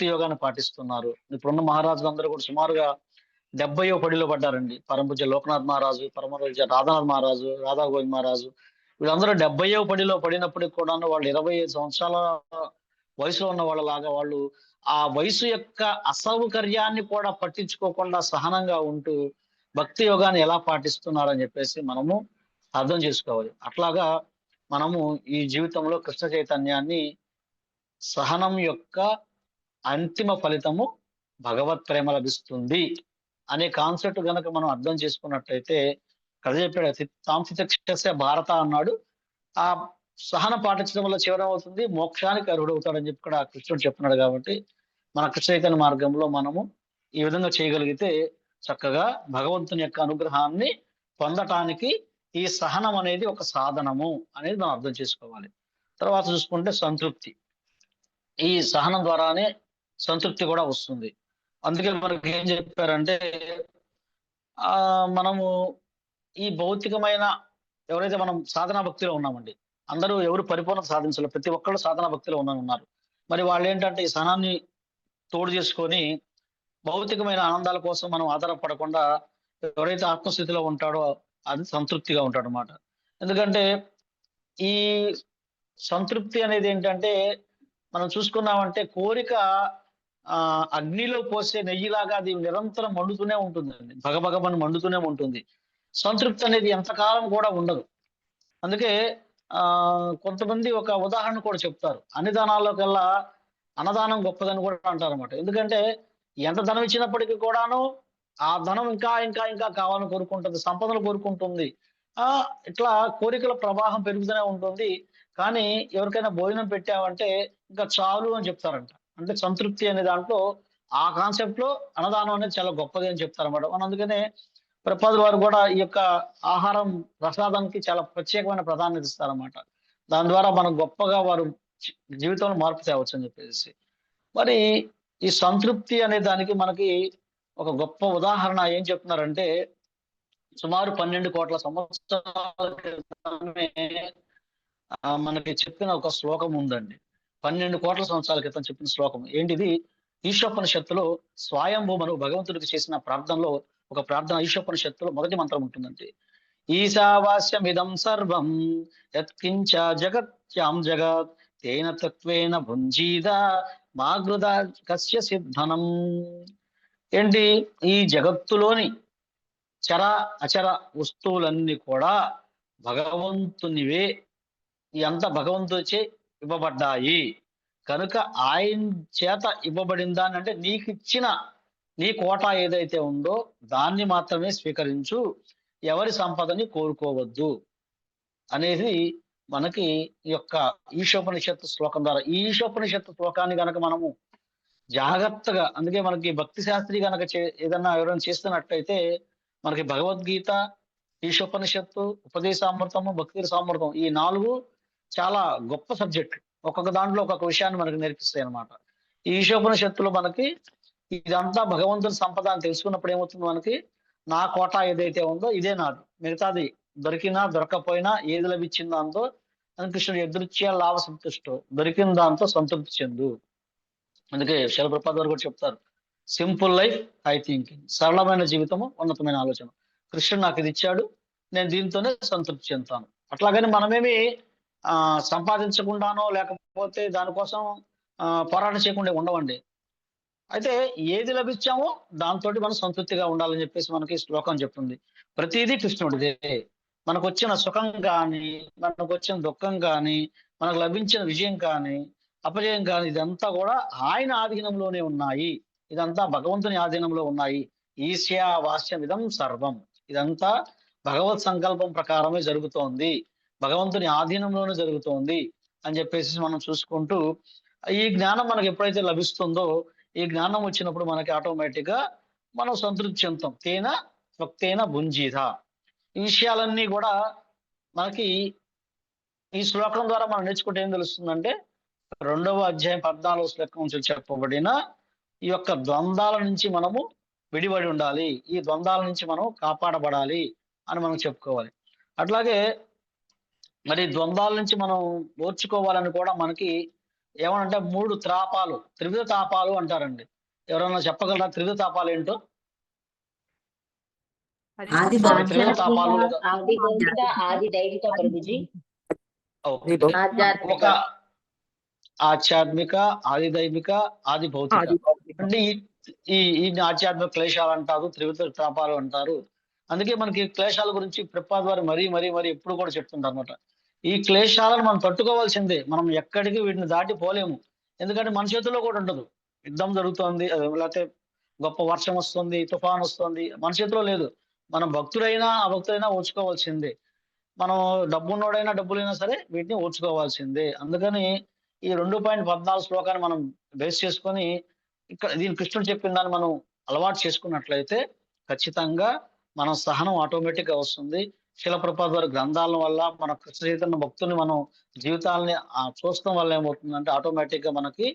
యోగాన్ని పాటిస్తున్నారు. ఇప్పుడున్న మహారాజులందరూ కూడా సుమారుగా 70వ పడిలో పడ్డారండి. పరమ పూజ్య లోకనాథ్ మహారాజు, పరమ పూజ్య రాధానాథ్ మహారాజు, రాధా గోవింద్ మహారాజు, వీళ్ళందరూ 70వ పడిలో పడినప్పటికి కూడా వాళ్ళు 25 సంవత్సరాల వయసులో ఉన్న వాళ్ళలాగా వాళ్ళు ఆ వయసు యొక్క అసౌకర్యాన్ని కూడా పట్టించుకోకుండా సహనంగా ఉంటూ భక్తి యోగాన్ని ఎలా పాటిస్తున్నారని చెప్పేసి మనము అర్థం చేసుకోవాలి. అట్లాగా మనము ఈ జీవితంలో కృష్ణ చైతన్యాన్ని, సహనం యొక్క అంతిమ ఫలితము భగవత్ ప్రేమ లభిస్తుంది అనే కాన్సెప్ట్ గనక మనం అర్థం చేసుకున్నట్లయితే, కథ చెప్పాడు తాంసిత భారత అన్నాడు, ఆ సహన పాటించడం వల్ల చివరం అవుతుంది, మోక్షానికి అర్హుడవుతాడని చెప్పి కూడా కృష్ణుడు చెప్తున్నాడు. కాబట్టి మన కృష్ణ చైతన్య మార్గంలో మనము ఈ విధంగా చేయగలిగితే చక్కగా భగవంతుని యొక్క అనుగ్రహాన్ని పొందటానికి ఈ సహనం అనేది ఒక సాధనము అనేది మనం అర్థం చేసుకోవాలి. తర్వాత చూసుకుంటే సంతృప్తి, ఈ సహనం ద్వారానే సంతృప్తి కూడా వస్తుంది. అందుకే మనకి ఏం చెప్పారంటే మనము ఈ భౌతికమైన ఎవరైతే మనం సాధనా భక్తిలో ఉన్నామండి, అందరూ ఎవరు పరిపూర్ణత సాధించలేదు, ప్రతి ఒక్కళ్ళు సాధనా భక్తిలో ఉన్నారు. మరి వాళ్ళు ఏంటంటే ఈ సహనాన్ని తోడు చేసుకొని భౌతికమైన ఆనందాల కోసం మనం ఆధారపడకుండా ఎవరైతే ఆత్మస్థితిలో ఉంటాడో అది సంతృప్తిగా ఉంటాడు అన్నమాట. ఎందుకంటే ఈ సంతృప్తి అనేది ఏంటంటే మనం చూసుకున్నామంటే కోరిక అగ్నిలో పోసే నెయ్యిలాగా అది నిరంతరం మండుతూనే ఉంటుందండి, భగభగమని మండుతూనే ఉంటుంది. సంతృప్తి అనేది ఎంతకాలం కూడా ఉండదు. అందుకే కొంతమంది ఒక ఉదాహరణ కూడా చెప్తారు, అన్ని దానాల్లో కల్లా అన్నదానం గొప్పదని కూడా అంటారు అనమాట. ఎందుకంటే ఎంత ధనం ఇచ్చినప్పటికీ కూడాను ఆ ధనం ఇంకా ఇంకా ఇంకా కావాలని కోరుకుంటుంది, సంపదలు కోరుకుంటుంది, ఇట్లా కోరికల ప్రవాహం పెరుగుతూనే ఉంటుంది. కానీ ఎవరికైనా భోజనం పెట్టామంటే ఇంకా చాలు అని చెప్తారంట. అంటే సంతృప్తి అనే దాంట్లో ఆ కాన్సెప్ట్ లో అన్నదానం అనేది చాలా గొప్పది అని చెప్తారన్నమాట. మనం అందుకనే ప్రపాదుల వారు కూడా ఈ యొక్క ఆహారం ప్రసాదానికి చాలా ప్రత్యేకమైన ప్రాధాన్యత ఇస్తారన్నమాట. దాని ద్వారా మనం గొప్పగా వారు జీవితంలో మార్పు తేవచ్చు అని చెప్పేసి. మరి ఈ సంతృప్తి అనే దానికి మనకి ఒక గొప్ప ఉదాహరణ ఏం చెప్తున్నారంటే, సుమారు 12 కోట్ల సంవత్సరాల క్రితమే మనకి చెప్పిన ఒక శ్లోకం ఉందండి. 12 కోట్ల సంవత్సరాల క్రితం చెప్పిన శ్లోకం ఏంటిది? ఈశోపనిషత్తులో స్వయంభూ మనకు భగవంతుడికి చేసిన ప్రార్థనలో ఒక ప్రార్థన ఈశోపనిషత్తులో మొదటి మంత్రం ఉంటుందండి. ఈశావాస్యమిదం సర్వం యత్కించ జగత్యాం జగత్ తేన తత్వేన భుంజీద మాగృద కస్య సిద్ధనం. ఏంటి? ఈ జగత్తులోని చర అచర వస్తువులన్నీ కూడా భగవంతునివే, ఈ అంత భగవంతుడిచే ఇవ్వబడ్డాయి కనుక ఆయన చేత ఇవ్వబడిందా అంటే నీకు ఇచ్చిన నీ కోటా ఏదైతే ఉందో దాన్ని మాత్రమే స్వీకరించు, ఎవరి సంపదని కోరుకోవద్దు అనేది మనకి ఈ యొక్క ఈశోపనిషత్తు శ్లోకం ద్వారా. ఈ ఈశోపనిషత్తు శ్లోకాన్ని కనుక మనము జాగ్రత్తగా, అందుకే మనకి భక్తి శాస్త్రి కనుక ఏదన్నా ఎవరైనా చేస్తున్నట్టయితే మనకి భగవద్గీత, ఈశోపనిషత్తు, ఉపదేశామృతము, భక్తి సామృతం ఈ 4 చాలా గొప్ప సబ్జెక్టులు. ఒక్కొక్క దాంట్లో ఒక్కొక్క విషయాన్ని మనకి నేర్పిస్తాయి అన్నమాట. ఈ ఈశోపనిషత్తులో మనకి ఇదంతా భగవంతుని సంపద అని తెలుసుకున్నప్పుడు ఏమవుతుంది, మనకి నా కోట ఏదైతే ఉందో ఇదే నాది, మిగతాది దొరికినా దొరకపోయినా ఏది లభించిన దాంతో అని కృష్ణుడు ఎదురుచ్య లాభ సంతుష్టో, దొరికిన దాంతో సంతృప్తి చెందు. అందుకే శిలప్రపాద్ గారు కూడా చెప్తారు, సింపుల్ లైఫ్ హై థింకింగ్, సరళమైన జీవితము ఉన్నతమైన ఆలోచన. కృష్ణుడు నాకు ఇది ఇచ్చాడు, నేను దీంతోనే సంతృప్తి చెందుతాను. అట్లాగని మనమేమి సంపాదించకుండానో లేకపోతే దానికోసం పోరాటం చేయకుండా ఉండవండి. అయితే ఏది లభించామో దాంతో మనం సంతృప్తిగా ఉండాలని చెప్పేసి మనకి శ్లోకం చెప్తుంది. ప్రతిదీ కృష్ణుడిదే. మనకు వచ్చిన సుఖం కానీ, మనకు వచ్చిన దుఃఖం కానీ, మనకు లభించిన విజయం కానీ, అపజయం కానీ, ఇదంతా కూడా ఆయన ఆధీనంలోనే ఉన్నాయి. ఇదంతా భగవంతుని ఆధీనంలో ఉన్నాయి. ఈశ్యావాస్యం ఇదం సర్వం, ఇదంతా భగవత్ సంకల్పం ప్రకారమే జరుగుతోంది, భగవంతుని ఆధీనంలోనే జరుగుతోంది అని చెప్పేసి మనం చూసుకుంటూ, ఈ జ్ఞానం మనకి ఎప్పుడైతే లభిస్తుందో, ఈ జ్ఞానం వచ్చినప్పుడు మనకి ఆటోమేటిక్ గా మనం సంతృప్తి చెందుతాం. తేన స్వక్తేన భుంజీత. ఈ విషయాలన్నీ కూడా మనకి ఈ శ్లోకం ద్వారా మనం నేర్చుకుంటే ఏం తెలుస్తుందంటే, 2వ అధ్యాయం 14వ శ్లోకం నుంచి చెప్పబడిన ఈ యొక్క ద్వంద్వాల నుంచి మనము విడిపడి ఉండాలి, ఈ ద్వంద్వాల నుంచి మనం కాపాడబడాలి అని మనం చెప్పుకోవాలి. అట్లాగే మరి ద్వంద్వాల నుంచి మనం ఓర్చుకోవాలని కూడా మనకి ఏమనంటే 3 త్రాపాలు, త్రివిధ తాపాలు అంటారండి. ఎవరన్నా చెప్పగలరా త్రివిధ తాపాలు ఏంటో? త్రివిధ తాపాలు ఆది భౌతిక, ఆది దైవిక ప్రభుజీ. ఒక ఆధ్యాత్మిక, ఆది దైవిక, ఆది భౌతిక. అంటే ఈ ఆధ్యాత్మిక క్లేశాలు అంటారు, త్రివిధ తాపాలు అంటారు. అందుకే మనకి క్లేశాల గురించి ప్రపాద్ వారు మరీ ఎప్పుడు కూడా చెప్తుంటారు అనమాట. ఈ క్లేశాలను మనం తట్టుకోవాల్సిందే, మనం ఎక్కడికి వీటిని దాటి పోలేము. ఎందుకంటే మన చేతుల్లో కూడా ఉండదు. యుద్ధం జరుగుతోంది, లేకపోతే గొప్ప వర్షం వస్తుంది, తుఫాన్ వస్తుంది, మన చేతిలో లేదు. మనం భక్తుడైనా అభక్తుడైనా ఓర్చుకోవాల్సిందే. మనం డబ్బున్నోడైనా డబ్బులైనా సరే వీటిని ఓర్చుకోవాల్సిందే. అందుకని ఈ 2.14 శ్లోకాన్ని మనం బేస్ చేసుకొని ఇక్కడ దీని కృష్ణుడు చెప్పిన దాన్ని మనం అలవాటు చేసుకున్నట్లయితే ఖచ్చితంగా మనం సహనం ఆటోమేటిక్ గా వస్తుంది. శిలప్రపాద్ వారి గ్రంథాల వల్ల, మన కృష్ణ చైతన్య భక్తుల్ని మనం జీవితాలని చూడటం వల్ల ఏమవుతుందంటే ఆటోమేటిక్ గా మనకి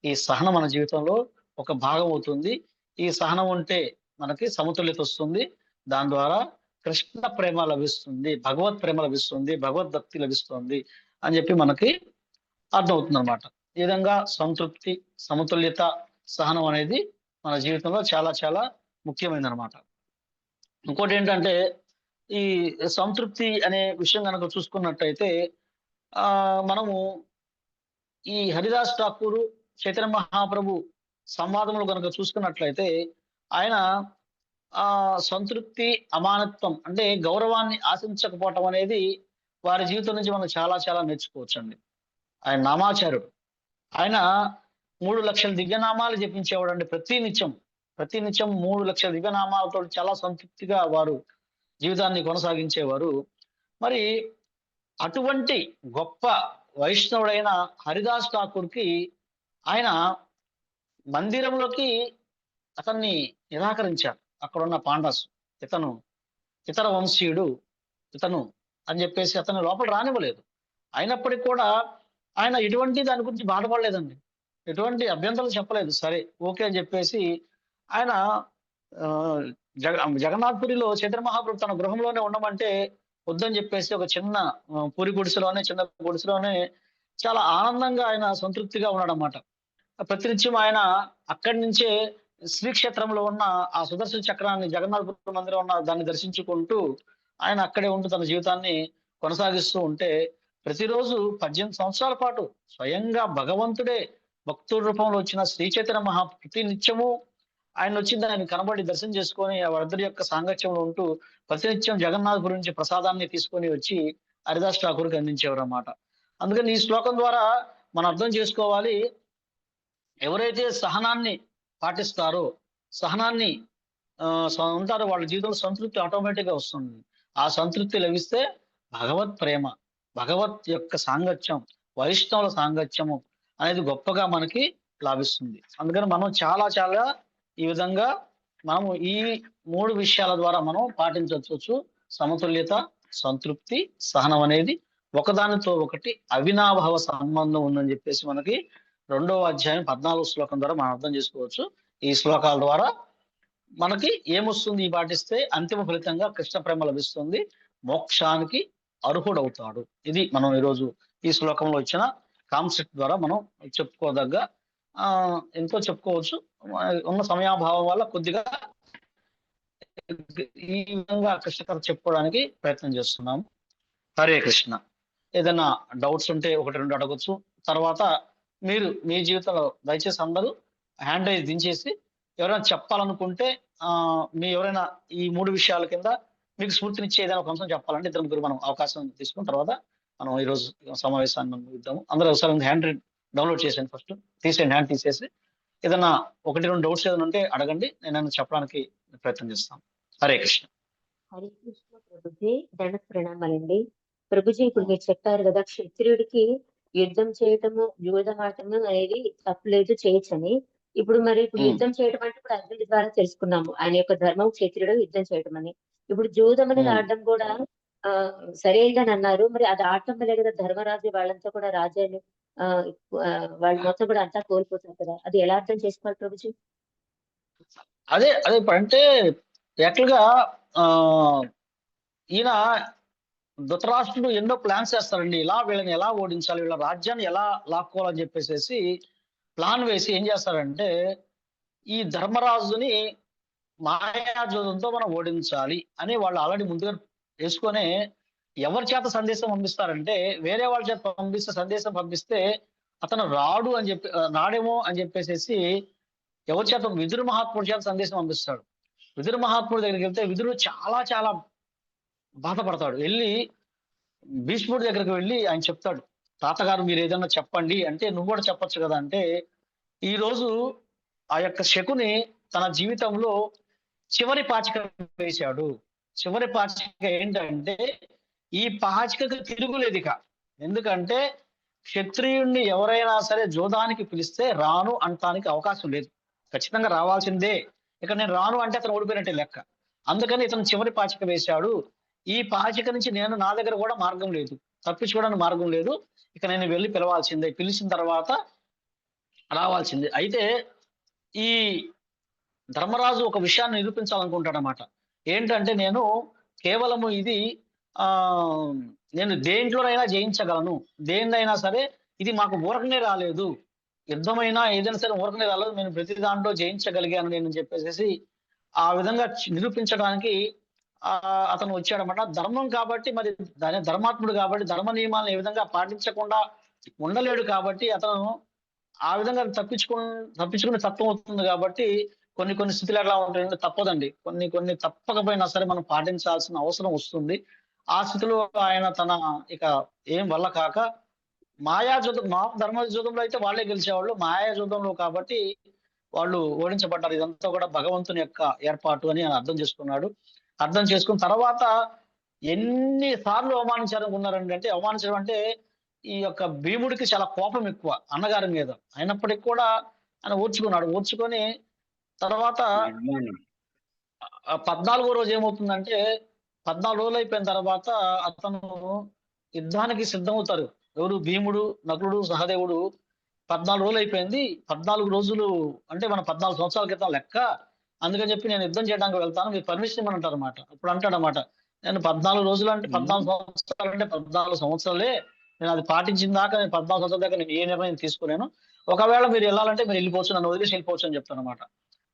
ఈ సహనం మన జీవితంలో ఒక భాగం అవుతుంది. ఈ సహనం ఉంటే మనకి సమతుల్యత వస్తుంది. దాని ద్వారా కృష్ణ ప్రేమ లభిస్తుంది, భగవత్ ప్రేమ లభిస్తుంది, భగవద్భక్తి లభిస్తుంది అని చెప్పి మనకి అర్థమవుతుంది అనమాట. ఈ విధంగా సంతృప్తి, సమతుల్యత, సహనం అనేది మన జీవితంలో చాలా చాలా ముఖ్యమైనది అనమాట. ఇంకోటి ఏంటంటే ఈ సంతృప్తి అనే విషయం కనుక చూసుకున్నట్టయితే మనము ఈ హరిదాస్ ఠాకూర్ చైతన్య మహాప్రభు సంవాదములు కనుక చూసుకున్నట్లయితే ఆయన సంతృప్తి, అమానత్వం అంటే గౌరవాన్ని ఆశించకపోవటం అనేది వారి జీవితం నుంచి మనం చాలా చాలా నేర్చుకోవచ్చండి. ఆయన నామాచార్యుడు, ఆయన 3 లక్షల దివ్యనామాలు జపించేవాడు అండి. ప్రతి నిత్యం 3 లక్షల దివ్యనామాలతో చాలా సంతృప్తిగా వారు జీవితాన్ని కొనసాగించేవారు. మరి అటువంటి గొప్ప వైష్ణవుడైన హరిదాస్ ఠాకూర్కి ఆయన మందిరంలోకి అతన్ని నిరాకరించారు. అక్కడ ఉన్న పాండాస్, ఇతను ఇతర వంశీయుడు ఇతను అని చెప్పేసి అతను లోపల రానివ్వలేదు. అయినప్పటికీ కూడా ఆయన ఎటువంటి దాని గురించి బాధపడలేదండి, ఎటువంటి అభ్యంతరాలు చెప్పలేదు. సరే ఓకే అని చెప్పేసి ఆయన జగన్నాథ్పురిలో చైతన్య మహాప్రభు తన గృహంలోనే ఉండమంటే వద్దని చెప్పేసి ఒక చిన్న పూరి గుడిసెలోనే, చిన్న గుడిసెలోనే చాలా ఆనందంగా ఆయన సంతృప్తిగా ఉన్నాడు అన్నమాట. ప్రతినిత్యం ఆయన అక్కడి నుంచే శ్రీక్షేత్రంలో ఉన్న ఆ సుదర్శన చక్రాన్ని, జగన్నాథపుర మందిరం ఉన్న దాన్ని దర్శించుకుంటూ ఆయన అక్కడే ఉంటూ తన జీవితాన్ని కొనసాగిస్తూ ఉంటే, ప్రతిరోజు 18 సంవత్సరాల పాటు స్వయంగా భగవంతుడే భక్తుడి రూపంలో వచ్చిన శ్రీ చైతన్య ప్రతి నిత్యము ఆయన వచ్చింది ఆయన కనబడి దర్శనం చేసుకొని ఆ వరదుడి యొక్క సాంగత్యంలో ఉంటూ ప్రతినిత్యం జగన్నాథపురం నుంచి ప్రసాదాన్ని తీసుకొని వచ్చి హరిదాస్ ఠాకూర్కి అందించేవారు అన్నమాట. అందుకని ఈ శ్లోకం ద్వారా మనం అర్థం చేసుకోవాలి, ఎవరైతే సహనాన్ని పాటిస్తారో, సహనాన్ని ఉంటారో వాళ్ళ జీవితంలో సంతృప్తి ఆటోమేటిక్ గా వస్తుంది. ఆ సంతృప్తి లభిస్తే భగవత్ ప్రేమ, భగవత్ యొక్క సాంగత్యం, వైష్ణవుల సాంగత్యము అనేది గొప్పగా మనకి లాభిస్తుంది. అందుకని మనం చాలా చాలా ఈ విధంగా మనము ఈ 3 విషయాల ద్వారా మనం పాటించవచ్చు. సమతుల్యత, సంతృప్తి, సహనం అనేది ఒకదానితో ఒకటి అవినాభావ సంబంధం ఉందని చెప్పేసి మనకి 2వ అధ్యాయం 14వ శ్లోకం ద్వారా మనం అర్థం చేసుకోవచ్చు. ఈ శ్లోకాల ద్వారా మనకి ఏమొస్తుంది ఈ పాటిస్తే? అంతిమ ఫలితంగా కృష్ణ ప్రేమ లభిస్తుంది, మోక్షానికి అర్హుడవుతాడు. ఇది మనం ఈరోజు ఈ శ్లోకంలో ఇచ్చిన కాన్సెప్ట్ ద్వారా మనం చెప్పుకోదగ్గ ఎంతో చెప్పుకోవచ్చు. ఉన్న సమయాభావం వల్ల కొద్దిగా ఈ విధంగా కృష్ణ కథ చెప్పుకోవడానికి ప్రయత్నం చేస్తున్నాము. హరే కృష్ణ. ఏదైనా డౌట్స్ ఉంటే 1-2 అడగొచ్చు. తర్వాత మీరు మీ జీవితంలో దయచేసి అందరూ హ్యాండ్ రైజ్ దించేసి ఎవరైనా చెప్పాలనుకుంటే మీ ఎవరైనా ఈ 3 విషయాల కింద మీకు స్ఫూర్తినిచ్చే ఏదైనా ఒక అంశం చెప్పాలంటే 2-3 మనం అవకాశం తీసుకున్న తర్వాత మనం ఈరోజు సమావేశాన్ని ముగిద్దాము. అందరూ ఒకసారి హ్యాండ్ డౌన్లోడ్ చేసేయండి, ఫస్ట్ తీసేయండి, హ్యాండ్ తీసేసి ఏదైనా 1-2 డౌట్స్ ఏదైనా ఉంటే అడగండి, నేను చెప్పడానికి ప్రయత్నం చేస్తాను. హరే కృష్ణ. హరే కృష్ణ ప్రభుజీ, దండ ప్రణామాలండి. ప్రభుజీ, ఇప్పుడు మీరు చెప్పారు కదా, క్షత్రియుడికి యుద్ధం చేయటము, జూదం ఆడటము అనేది తప్పులేదు, చేయొచ్చని. ఇప్పుడు యుద్ధం చేయడం అంటే ఇప్పుడు అర్జునుడి ద్వారా తెలుసుకున్నాము, ఆయన యొక్క ధర్మం క్షత్రియుడు యుద్ధం చేయటం అని. ఇప్పుడు జూదం అనేది ఆడడం కూడా సరైనదని అన్నారు. మరి అది ఆడటం వల్లే కదా ధర్మరాజు వాళ్ళంతా కూడా రాజ్యాలు వాళ్ళు మొత్తం కూడా అంతా కోల్పోతారు కదా, అది ఎలా అర్థం చేసుకోవాలి ప్రభుజీ? అదే అదే అంటే యాక్చువల్గా ఈయన ధృతరాష్ట్రుడు ఎన్నో ప్లాన్స్ చేస్తారండి. వీళ్ళని ఎలా ఓడించాలి, వీళ్ళ రాజ్యాన్ని ఎలా లాక్కోవాలని చెప్పేసి ప్లాన్ వేసి ఏం చేస్తారంటే, ఈ ధర్మరాజుని మాయాజోదంతో మనం ఓడించాలి అని వాళ్ళు ఆల్రెడీ ముందుగా వేసుకొని ఎవరి చేత సందేశం పంపిస్తారంటే, వేరే వాళ్ళ చేత సందేశం పంపిస్తే అతను రాడు అని రాడేమో అని చెప్పేసి ఎవరి చేత, విదురు మహాత్ముడి చేత సందేశం పంపిస్తాడు. విదురు మహాత్ముడి దగ్గరికి వెళ్తే విదురు చాలా చాలా బాధపడతాడు. వెళ్ళి భీష్ముడి దగ్గరికి వెళ్ళి ఆయన చెప్తాడు, తాతగారు మీరు ఏదైనా చెప్పండి అంటే, నువ్వు కూడా చెప్పొచ్చు కదా అంటే, ఈ రోజు ఆ యొక్క శకుని తన జీవితంలో చివరి పాచిక వేశాడు. చివరి పాచిక ఏంటంటే, ఈ పాచికకు తిరుగులేదు ఇక. ఎందుకంటే క్షత్రియుణ్ణి ఎవరైనా సరే జోదానికి పిలిస్తే రాను అంటానికి అవకాశం లేదు, ఖచ్చితంగా రావాల్సిందే. ఇక నేను రాను అంటే అతను ఓడిపోయినట్టే లెక్క. అందుకని ఇతను చివరి పాచిక వేశాడు. ఈ పాచిక నుంచి నా దగ్గర కూడా మార్గం లేదు, తప్పించుకోవడానికి మార్గం లేదు, ఇక నేను వెళ్ళి పిలవాల్సిందే, పిలిచిన తర్వాత రావాల్సిందే. అయితే ఈ ధర్మరాజు ఒక విషయాన్ని నిరూపించాలనుకుంటాడనమాట. ఏంటంటే, నేను కేవలము ఇది నేను దేంట్లోనైనా జయించగలను, దేన్నైనా సరే ఇది మాకు ఊరకనే రాలేదు, యుద్ధమైనా ఏదైనా సరే ఊరకనే రాలేదు, నేను ప్రతి దాంట్లో జయించగలిగాను నేను చెప్పేసి ఆ విధంగా నిరూపించడానికి అతను వచ్చాడనమాట. ధర్మం కాబట్టి, మరి దాని ధర్మాత్ముడు కాబట్టి ధర్మ నియమాలను ఏ విధంగా పాటించకుండా ఉండలేడు కాబట్టి అతను ఆ విధంగా తప్పించుకునే తత్వం అవుతుంది. కాబట్టి కొన్ని స్థితులు ఎట్లా ఉంటాయంటే తప్పదండి, కొన్ని తప్పకపోయినా సరే మనం పాటించాల్సిన అవసరం వస్తుంది. ఆ స్థితిలో ఆయన తన ఇక ఏం వల్ల కాక మాయాజూదం, ధర్మజూదంలో అయితే వాళ్ళే గెలిచేవాళ్ళు, మాయాజూదంలో కాబట్టి వాళ్ళు ఓడించబడ్డారు. ఇదంతా కూడా భగవంతుని యొక్క ఏర్పాటు అని ఆయన అర్థం చేసుకున్నాడు. అర్థం చేసుకున్న తర్వాత ఎన్నిసార్లు అవమానించాలనుకున్నారండి అంటే, అవమానించడం అంటే ఈ యొక్క భీముడికి చాలా కోపం ఎక్కువ అన్నగారి మీద. అయినప్పటికీ కూడా ఆయన ఓర్చుకొని తర్వాత 14వ రోజు ఏమవుతుందంటే, 14 రోజులు అయిపోయిన తర్వాత అతను యుద్ధానికి సిద్ధమవుతారు. ఎవరు? భీముడు, నకులుడు, సహదేవుడు. 14 రోజులు అయిపోయింది, 14 రోజులు అంటే మన 14 సంవత్సరాల క్రితం లెక్క. అందుకని చెప్పి నేను యుద్ధం చేయడానికి వెళ్తాను, మీరు పర్మిషన్ ఇవ్వని అంటారు అనమాట. అప్పుడు అంటాడనమాట, నేను 14 రోజులు అంటే 14 సంవత్సరాలు అంటే 14 సంవత్సరాలే, నేను అది పాటించిన దాకా, నేను 14 సంవత్సరాల దాకా నేను ఏ నిర్ణయం తీసుకోలేను. ఒకవేళ మీరు వెళ్ళాలంటే మీరు వెళ్ళిపోవచ్చు, నన్ను వదిలేసి వెళ్ళిపోవచ్చు అని చెప్తానమాట.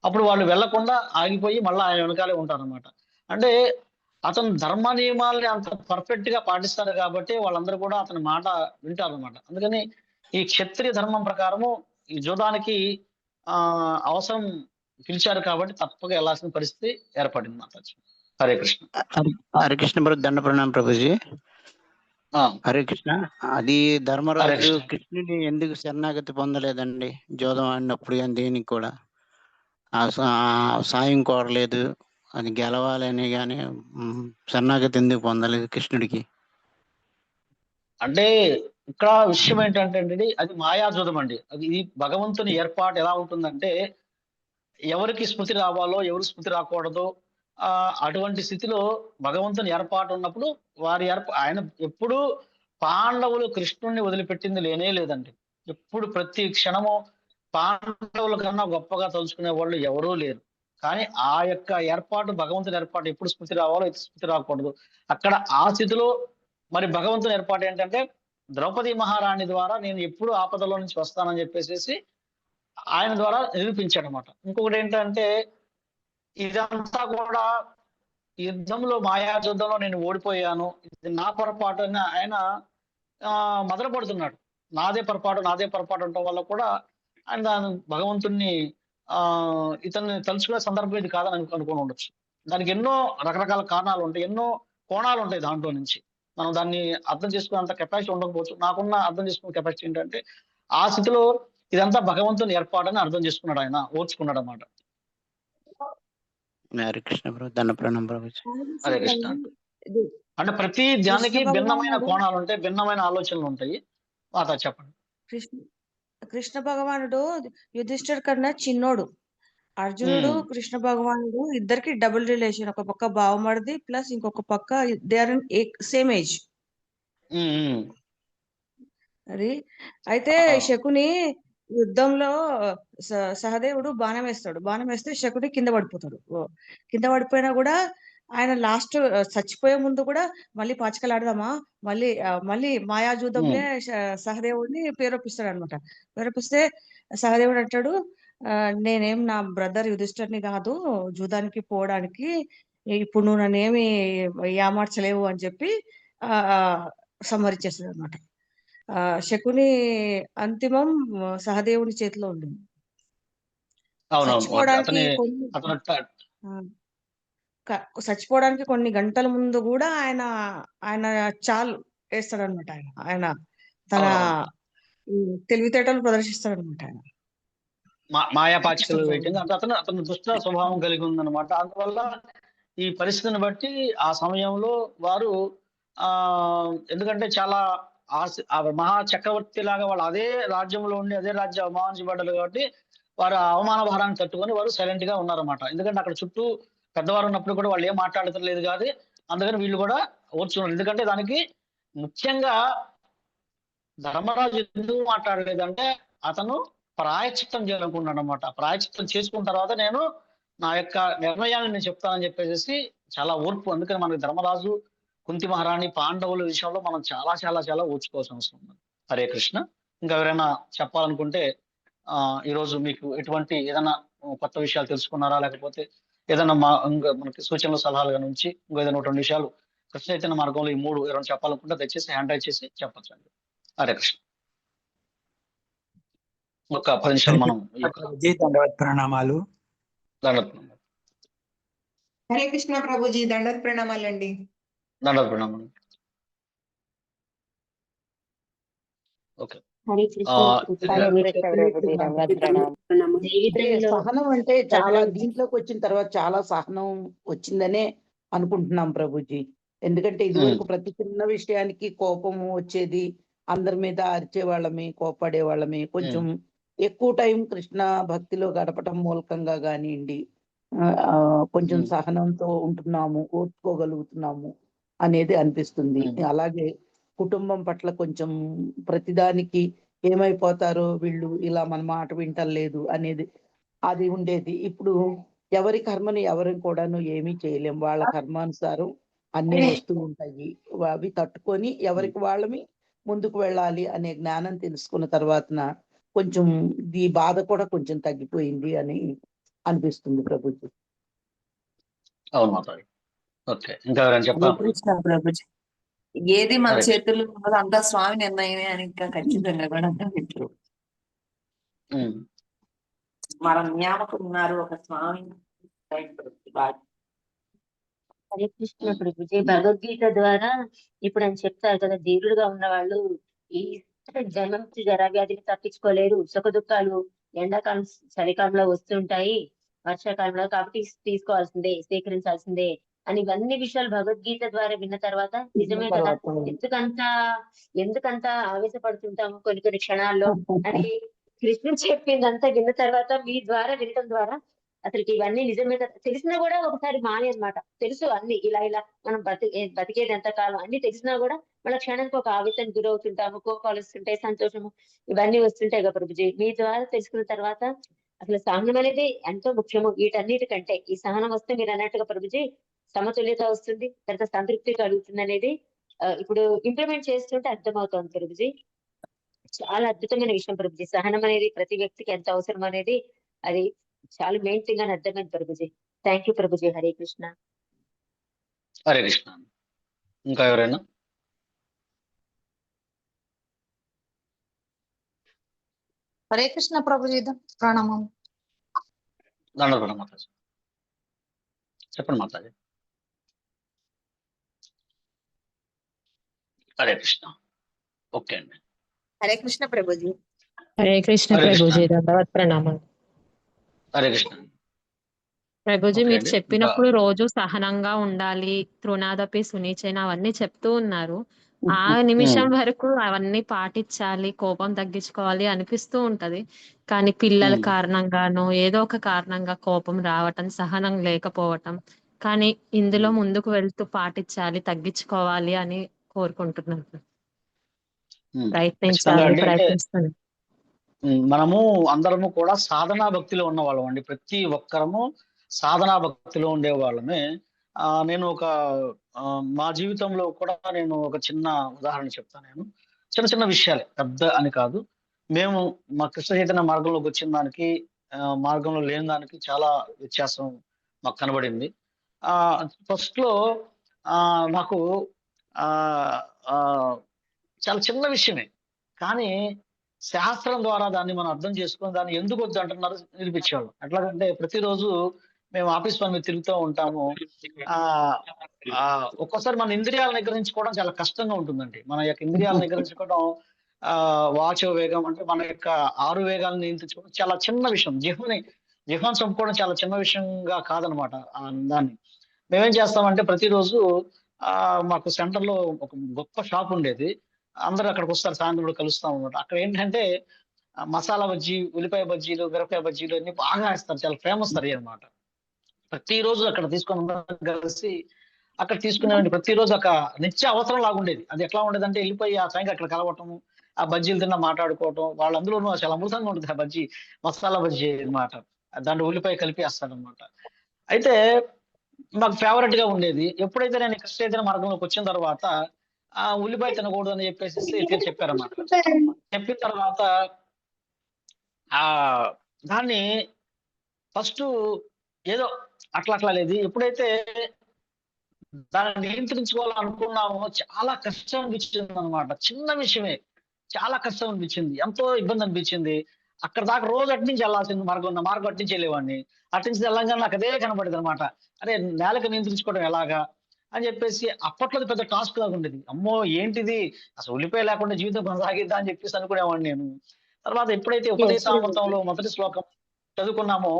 అప్పుడు వాళ్ళు వెళ్లకుండా ఆగిపోయి మళ్ళీ ఆయన వెనకాలే ఉంటారన్నమాట. అంటే అతను ధర్మ నియమాల్ని అంత పర్ఫెక్ట్ గా పాటిస్తారు కాబట్టి వాళ్ళందరూ కూడా అతని మాట వింటారన్నమాట. అందుకని ఈ క్షత్రియ ధర్మం ప్రకారము ఈ జూదానికి అవసరం పిలిచారు కాబట్టి తప్పక వెళ్ళాల్సిన పరిస్థితి ఏర్పడింది మాతాజీ. హరే కృష్ణ. హరే కృష్ణ ప్రభు, దండ ప్రణామం ప్రభుజీ. హరే కృష్ణ. అది ధర్మరాజు కృష్ణుని ఎందుకు శరణాగతి పొందలేదండి? జోదం ఆడినప్పుడు కానీ దేనికి కూడా సాయం కోరలేదు, అది గెలవాలని కానీ శరణాగతి ఎందుకు పొందలేదు కృష్ణుడికి? అంటే ఇక్కడ విషయం ఏంటంటే అండి, అది మాయాజూదం అండి. అది ఇది భగవంతుని ఏర్పాటు ఎలా ఉంటుందంటే, ఎవరికి స్మృతి రావాలో ఎవరు స్మృతి రాకూడదో అటువంటి స్థితిలో భగవంతుని ఏర్పాటు ఉన్నప్పుడు ఆయన ఎప్పుడు పాండవులు కృష్ణుడిని వదిలిపెట్టింది లేనే లేదండి. ఎప్పుడు ప్రతి క్షణము పాండవుల కన్నా గొప్పగా తలుచుకునే వాళ్ళు ఎవరూ లేరు. కానీ ఆ యొక్క ఏర్పాటు, భగవంతుని ఏర్పాటు ఎప్పుడు స్మృతి రావాలో స్మృతి రాకూడదు. అక్కడ ఆ స్థితిలో మరి భగవంతుని ఏర్పాటు ఏంటంటే, ద్రౌపది మహారాణి ద్వారా నేను ఎప్పుడు ఆపదలో నుంచి వస్తానని చెప్పేసి ఆయన ద్వారా నిరూపించాడు అనమాట. ఇంకొకటి ఏంటంటే, ఇదంతా కూడా యుద్ధంలో మాయాయుద్ధంలో నేను ఓడిపోయాను, ఇది నా పొరపాటు అని ఆయన మొదలు పడుతున్నాడు. నాదే పొరపాటు ఉండటం వల్ల కూడా ఆయన భగవంతుణ్ణి ఇతన్ని తలుచుకునే సందర్భం ఇది కాదని అనుకుని ఉండొచ్చు. దానికి ఎన్నో రకరకాల కారణాలు ఉంటాయి, ఎన్నో కోణాలు ఉంటాయి. దాంట్లో నుంచి మనం దాన్ని అర్థం చేసుకునేంత కెపాసిటీ ఉండకపోవచ్చు. నాకున్న అర్థం చేసుకునే కెపాసిటీ ఏంటంటే, ఆ స్థితిలో ఇదంతా భగవంతుని ఏర్పాటని అర్థం చేసుకున్నాడు, ఆయన ఓర్చుకున్నాడు అన్నమాట. హరే కృష్ణ ప్రభు, దండ ప్రణామం ప్రభు. హరే కృష్ణ. అంటే ప్రతి ధ్యానికి భిన్నమైన కోణాలు ఉంటాయి, భిన్నమైన ఆలోచనలు ఉంటాయి. మాత చెప్పండి. కృష్ణ భగవానుడు యుధిష్ఠిర్ కన్నా చిన్నోడు. అర్జునుడు కృష్ణ భగవానుడు ఇద్దరికి డబుల్ రిలేషన్. ఒక పక్క బావమరిది ప్లస్ ఇంకొక పక్క they are in same age. అది అయితే శకుని యుద్ధంలో సహదేవుడు బాణం వేస్తాడు. బాణం వేస్తే శకుని కింద పడిపోతాడు. కింద పడిపోయినా కూడా ఆయన లాస్ట్ చచ్చిపోయే ముందు కూడా మళ్ళీ పాచికలాడదామా, మళ్ళీ మాయాజూదంలో సహదేవుడిని పేరొప్పిస్తాడు అనమాట. పేరొప్పిస్తే సహదేవుడు అంటాడు, నేనేం నా బ్రదర్ యుధిష్ఠిర్ని కాదు జూదానికి పోవడానికి, ఇప్పుడు నువ్వు నన్నేమి ఏమార్చలేవు అని చెప్పి సంహరించేస్తాడు అనమాట. శకుని అంతిమం సహదేవుని చేతిలో ఉండింది. చచ్చిపోవడానికి కొన్ని గంటల ముందు కూడా ఆయన చాలు వేస్తాడు అనమాట. ఆయన తన తెలివితేటలు ప్రదర్శిస్తాడు అనమాట. ఆయన మాయాపాచికలు వేయటం అంటే అతను దుష్ట స్వభావం కలిగి ఉందన్నమాట. అందువల్ల ఈ పరిస్థితిని బట్టి ఆ సమయంలో వారు ఎందుకంటే చాలా మహా చక్రవర్తి లాగా వాళ్ళు అదే రాజ్యంలో ఉండి అదే రాజ్యం అవమానించబడ్డారు కాబట్టి వారు అవమాన భారాన్ని తట్టుకొని వారు సైలెంట్ గా ఉన్నారన్నమాట. ఎందుకంటే అక్కడ చుట్టూ పెద్దవారు ఉన్నప్పుడు కూడా వాళ్ళు ఏం మాట్లాడలేదు కాదు. అందుకని వీళ్ళు కూడా ఓర్చుకున్నారు. ఎందుకంటే దానికి ముఖ్యంగా ధర్మరాజు ఎందుకు మాట్లాడలేదంటే, అతను ప్రాయశ్చిత్తం చేయాలనుకున్నాడు అనమాట. ప్రాయశ్చిత్తం చేసుకున్న తర్వాత నేను నా యొక్క నిర్ణయాన్ని నేను చెప్తానని చెప్పేసి చాలా ఓర్పు. అందుకని మనకి ధర్మరాజు, కుంతి మహారాణి, పాండవుల విషయంలో మనం చాలా చాలా చాలా ఓర్చుకోవాల్సిన అవసరం ఉంది. హరే కృష్ణ. ఇంకా ఎవరైనా చెప్పాలనుకుంటే ఈరోజు మీకు ఎటువంటి ఏదైనా కొత్త విషయాలు తెలుసుకున్నారా, లేకపోతే ఏదైనా మనకి సూచనలు సలహాలుగా నుంచి ఇంకో ఏదైనా 2 విషయాలు కృష్ణ చైతన్య మార్గంలో ఈ 3 ఎవరైనా చెప్పాలనుకుంటే దయచేసి హ్యాండ్ రైజ్ చేసి చెప్పచ్చండి. హరే కృష్ణ. ఒక 10 నిమిషాలు మనం దండవత్ ప్రణామాలు. హరే కృష్ణ ప్రభుజీ, దండవత్ ప్రణామాలండి. దండవత్ ప్రణామాలు. ఓకే. సహనం అంటే చాలా దీంట్లోకి వచ్చిన తర్వాత చాలా సహనం వచ్చిందనే అనుకుంటున్నాం ప్రభుజీ. ఎందుకంటే ఇదివరకు ప్రతి చిన్న విషయానికి కోపము వచ్చేది, అందరి మీద అరిచే వాళ్ళమి, కోపడే వాళ్ళమి. కొంచెం ఎక్కువ టైం కృష్ణ భక్తిలో గడపటం మూలకంగా కానివ్వండి, కొంచెం సహనంతో ఉంటున్నాము, ఓర్చుకోగలుగుతున్నాము అనేది అనిపిస్తుంది. అలాగే కుటుంబం పట్ల కొంచెం ప్రతిదానికి ఏమైపోతారో వీళ్ళు, ఇలా మన మాట వింటలేదు అనేది అది ఉండేది. ఇప్పుడు ఎవరి కర్మని ఎవరిని కూడాను ఏమీ చేయలేం. వాళ్ళ కర్మానుసారం అన్ని వస్తూ ఉంటాయి. అవి తట్టుకొని ఎవరికి వాళ్ళమి ముందుకు వెళ్ళాలి అనే జ్ఞానం తెలుసుకున్న తర్వాతన కొంచెం ఈ బాధ కూడా కొంచెం తగ్గిపోయింది అని అనిపిస్తుంది ప్రభుజీ. అవును మాతాజీ. ఓకే, ఇంకా ఎవరైనా హరే చెప్తాను. కృష్ణ ప్రభుజీ. ఏది మన హరే కృష్ణ. చేతుల్లో ఉన్నదో అంతా స్వామి నిర్ణయమే అని ఇంకా ఖచ్చితంగా కూడా అర్థం. మన జ్ఞాపకం ఉన్నారు ఒక స్వామి. హరే కృష్ణ ప్రభుజీ. భగవద్గీత ద్వారా ఇప్పుడు ఆయన చెప్తారు కదా, ధీరుడుగా ఉన్న వాళ్ళు ఈ జన్మ జరా వ్యాధిని తప్పించుకోలేరు, సుఖ దుఃఖాలు ఎండాకాలం చలికాలంలో వస్తుంటాయి, వర్షాకాలంలో, కాబట్టి తీసుకోవాల్సిందే, స్వీకరించాల్సిందే అని ఇవన్నీ విషయాలు భగవద్గీత ద్వారా విన్న తర్వాత నిజమే కదా, ఎందుకంత ఆవేశపడుతుంటాము కొన్ని కొన్ని క్షణాల్లో అని కృష్ణుడు చెప్పిందంతా విన్న తర్వాత మీ ద్వారా వినటం ద్వారా అసలుకి ఇవన్నీ నిజమే కదా తెలిసినా కూడా ఒకసారి మానే అన్నమాట. తెలుసు అన్ని ఇలా మనం బతికేది ఎంత కాలం అన్ని తెలిసినా కూడా మన క్షణానికి ఒక ఆవేశానికి గురవుతుంటాము, కోపాలు వస్తుంటాయి, సంతోషము ఇవన్నీ వస్తుంటాయి కదా ప్రభుజీ. మీ ద్వారా తెలుసుకున్న తర్వాత అసలు సహనం అనేది ఎంతో ముఖ్యము వీటన్నిటికంటే. ఈ సహనం వస్తే మీరు అన్నట్టుగా ప్రభుజీ సమతుల్యత వస్తుంది, తర్వాత సంతృప్తి కలుగుతుంది అనేది ఇప్పుడు ఇంప్లిమెంట్ చేస్తుంటే అర్థమవుతోంది ప్రభుజీ. చాలా అద్భుతమైన విషయం ప్రభుజీ. సహనం అనేది ప్రతి వ్యక్తికి ఎంత అవసరం అనేది అది చాలా మెయిన్ థింగ్ అని అర్థమైంది ప్రభుజీ. Thank you Prabhuji. హరే కృష్ణ. హరే కృష్ణ. ఇంకా ఎవరైనా? హరే కృష్ణ ప్రభుజీ. ప్రణామం. దండపడ మాతాజీ. చెప్పండి మాతాజీ. హరే కృష్ణ. ఓకే అండి. హరే కృష్ణ ప్రభుజీ. హరే కృష్ణ హరే కృష్ణ. ప్రభుజీ. ధన్యవాద ప్రణామం హరే కృష్ణ. ప్రభుజీ. ఓకే మీరు అండి. ఇంకా చెప్పినప్పుడు రోజు సహనంగా ఉండాలి, తృణాదపి సునీచైన అవన్నీ చెప్తూ ఉన్నారు. ఆ నిమిషం వరకు అవన్నీ పాటించాలి, కోపం తగ్గించుకోవాలి అనిపిస్తూ ఉంటది. కానీ పిల్లల కారణంగానో ఏదో ఒక కారణంగా కోపం రావటం, సహనం లేకపోవటం, కానీ ఇందులో ముందుకు వెళ్తూ పాటించాలి, తగ్గించుకోవాలి అని కోరుకుంటున్నాను. ఖచ్చితంగా ప్రయత్నించాలి, అండి. అంటే ప్రయత్నిస్తాను. మనము అందరము కూడా సాధనా భక్తిలో ఉన్న వాళ్ళం అండి. ప్రతి ఒక్కరము సాధనా భక్తిలో ఉండే వాళ్ళమే. నేను ఒక మా జీవితంలో కూడా నేను ఒక చిన్న ఉదాహరణ చెప్తాను. నేను చిన్న చిన్న విషయాలే, పెద్ద అని కాదు. మేము మా కృష్ణ చైతన్య మార్గంలోకి వచ్చిన దానికి మార్గంలో లేని దానికి చాలా వ్యత్యాసం మాకు కనబడింది. ఫస్ట్ లో నాకు ఆ ఆ చాలా చిన్న విషయమే, కానీ శాస్త్రం ద్వారా దాన్ని మనం అర్థం చేసుకొని దాన్ని ఎందుకు వద్దు అంటున్నారు నిరూపించేవాళ్ళం. ఎట్లాగంటే ప్రతిరోజు మేము ఆఫీస్ పని మీద తిరుగుతూ ఉంటాము. ఒక్కోసారి మన ఇంద్రియాలను నిగ్రహించుకోవడం చాలా కష్టంగా ఉంటుందండి. మన యొక్క ఇంద్రియాలను నిగ్రహించుకోవడం వాచో వేగం అంటే మన యొక్క 6 వేగాలను నియంత్రించుకోవడం చాలా చిన్న విషయం. జిహ్వను చంపుకోవడం చాలా చిన్న విషయంగా కాదనమాట. దాన్ని మేమేం చేస్తామంటే ప్రతిరోజు మాకు సెంటర్ లో ఒక గొప్ప షాప్ ఉండేది. అందరూ అక్కడికి వస్తారు, సాయంత్రం కలుస్తాం అనమాట. అక్కడ ఏంటంటే మసాలా బజ్జీ, ఉల్లిపాయ బజ్జీలు, మిరపకాయ బజ్జీలు అన్ని బాగా వేస్తారు. చాలా ఫేమస్ అది అనమాట. ప్రతిరోజు అక్కడ తీసుకొని కలిసి అక్కడ తీసుకునేవాడిని. ప్రతిరోజు ఒక నిత్య అవసరం లాగా ఉండేది. అది ఎట్లా ఉండేది అంటే వెళ్ళిపోయి ఆ టైంకి అక్కడ కలవటము, ఆ బజ్జీలు తిన్నా మాట్లాడుకోవటం. వాళ్ళందరూ చాలా అమృతంగా ఉంటుంది ఆ బజ్జీ, మసాలా బజ్జీ అనమాట. దాంట్లో ఉల్లిపాయ కలిపి వేస్తాడనమాట. అయితే మాకు ఫేవరెట్ గా ఉండేది. ఎప్పుడైతే నేను కృష్ణ చైతన్య మార్గంలోకి వచ్చిన తర్వాత ఆ ఉల్లిపాయ తినకూడదు అని చెప్పేసి చెప్పారన్నమాట. చెప్పిన తర్వాత దాన్ని ఫస్ట్ ఏదో అట్లా లేదు. ఎప్పుడైతే దాన్ని నియంత్రించుకోవాలనుకున్నామో చాలా కష్టం అనిపించింది అనమాట. చిన్న విషయమే చాలా కష్టం అనిపించింది, ఎంతో ఇబ్బంది అనిపించింది. అక్కడ దాకా రోజు అటు నుంచి వెళ్ళాల్సింది మార్గం అటు నుంచి వెళ్ళేవాడిని. అటు నుంచి వెళ్ళంగానే నాకు అదే కనబడేది అనమాట. అరే నేలకు నియంత్రించుకోవడం ఎలాగా అని చెప్పేసి అప్పట్లో పెద్ద టాస్క్ లాగా ఉండేది. అమ్మో ఏంటిది, అసలు ఉల్లిపాయ లేకుండా జీవితం కొనసాగిద్దా అని చెప్పేసి అనుకునేవాడిని నేను. తర్వాత ఎప్పుడైతే ఉపదేశామృతంలో మొదటి శ్లోకం చదువుకున్నామో,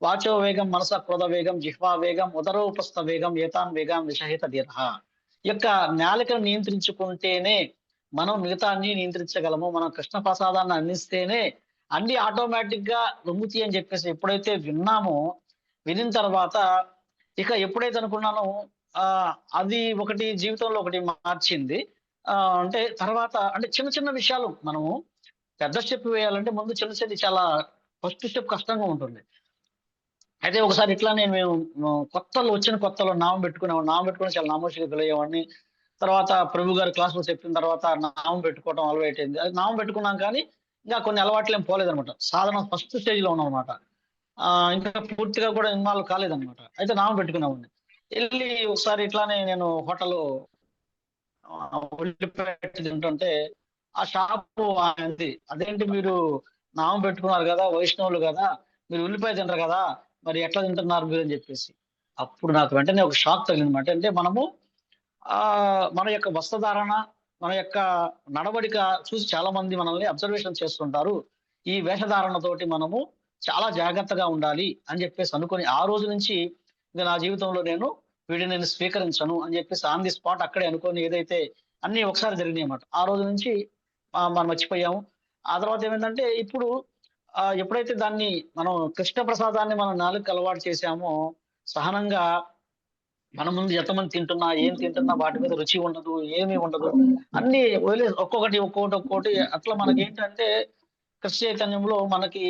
వాచో వేగం మనస క్రోధ వేగం జిహ్వా వేగం ఉదరోపస్థ వేగం ఏతాన్ వేగం విషహిత దీర్ఘ. యొక్క నాలికను నియంత్రించుకుంటేనే మనం మిగతా అన్ని నియంత్రించగలము. మనం కృష్ణ ప్రసాదాన్ని అందిస్తేనే అన్ని ఆటోమేటిక్ గా లొంగుతాయి అని చెప్పేసి ఎప్పుడైతే విన్నామో, వినిన తర్వాత ఇక ఎప్పుడైతే అనుకున్నానో అది ఒకటి జీవితంలో ఒకటి మార్చింది. అంటే తర్వాత అంటే చిన్న చిన్న విషయాలు మనము పెద్ద స్టెప్ వేయాలంటే ముందు చిన్న చిన్న చాలా ఫస్ట్ స్టెప్ కష్టంగా ఉంటుంది. అయితే ఒకసారి ఇట్లానే మేము వచ్చిన కొత్తలో నామం పెట్టుకుని చాలా నామోషిగా పిలయేవాడిని. తర్వాత ప్రభు గారు క్లాసులో చెప్పిన తర్వాత నామం పెట్టుకోవడం అలవాటైంది. అది నామం పెట్టుకున్నాం కానీ ఇంకా కొన్ని అలవాట్లు ఏం పోలేదనమాట. సాధన ఫస్ట్ స్టేజ్ లో ఉన్నాం అనమాట. ఇంకా పూర్తిగా కూడా ఇన్వాల్వ్ కాలేదనమాట. అయితే నామం పెట్టుకున్నామండి. వెళ్ళి ఒకసారి ఇట్లానే నేను హోటల్లో ఉల్లిపాయ తింటుంటే ఆ షాపు అంది, అదేంటి మీరు నామం పెట్టుకున్నారు కదా, వైష్ణవులు కదా, మీరు ఉల్లిపాయ తింటారు కదా, మరి ఎట్లా తింటున్నారు మీరు అని చెప్పేసి. అప్పుడు నాకు వెంటనే ఒక షాక్ తగిలిందన్నమాట. అంటే మనము మన యొక్క వస్త్రధారణ, మన యొక్క నడవడిక చూసి చాలా మంది మనల్ని అబ్జర్వేషన్ చేస్తుంటారు. ఈ వేషధారణతోటి మనము చాలా జాగ్రత్తగా ఉండాలి అని చెప్పేసి అనుకుని ఆ రోజు నుంచి ఇంకా నా జీవితంలో వీడిని నేను స్వీకరించను అని చెప్పేసి ఆన్ ది స్పాట్ అక్కడే అనుకొని ఏదైతే అన్ని ఒకసారి జరిగినాయి అన్నమాట. ఆ రోజు నుంచి మనం మర్చిపోయాము. ఆ తర్వాత ఏమైందంటే ఇప్పుడు ఎప్పుడైతే దాన్ని మనం కృష్ణ ప్రసాదాన్ని మనం నాలుగు అలవాటు చేశామో, సహనంగా మన ముందు ఎంతమంది తింటున్నా ఏం తింటున్నా వాటి మీద రుచి ఉండదు, ఏమీ ఉండదు, అన్ని ఒక్కొక్కటి అట్లా మనకేంటంటే కృష్ణ చైతన్యంలో మనకి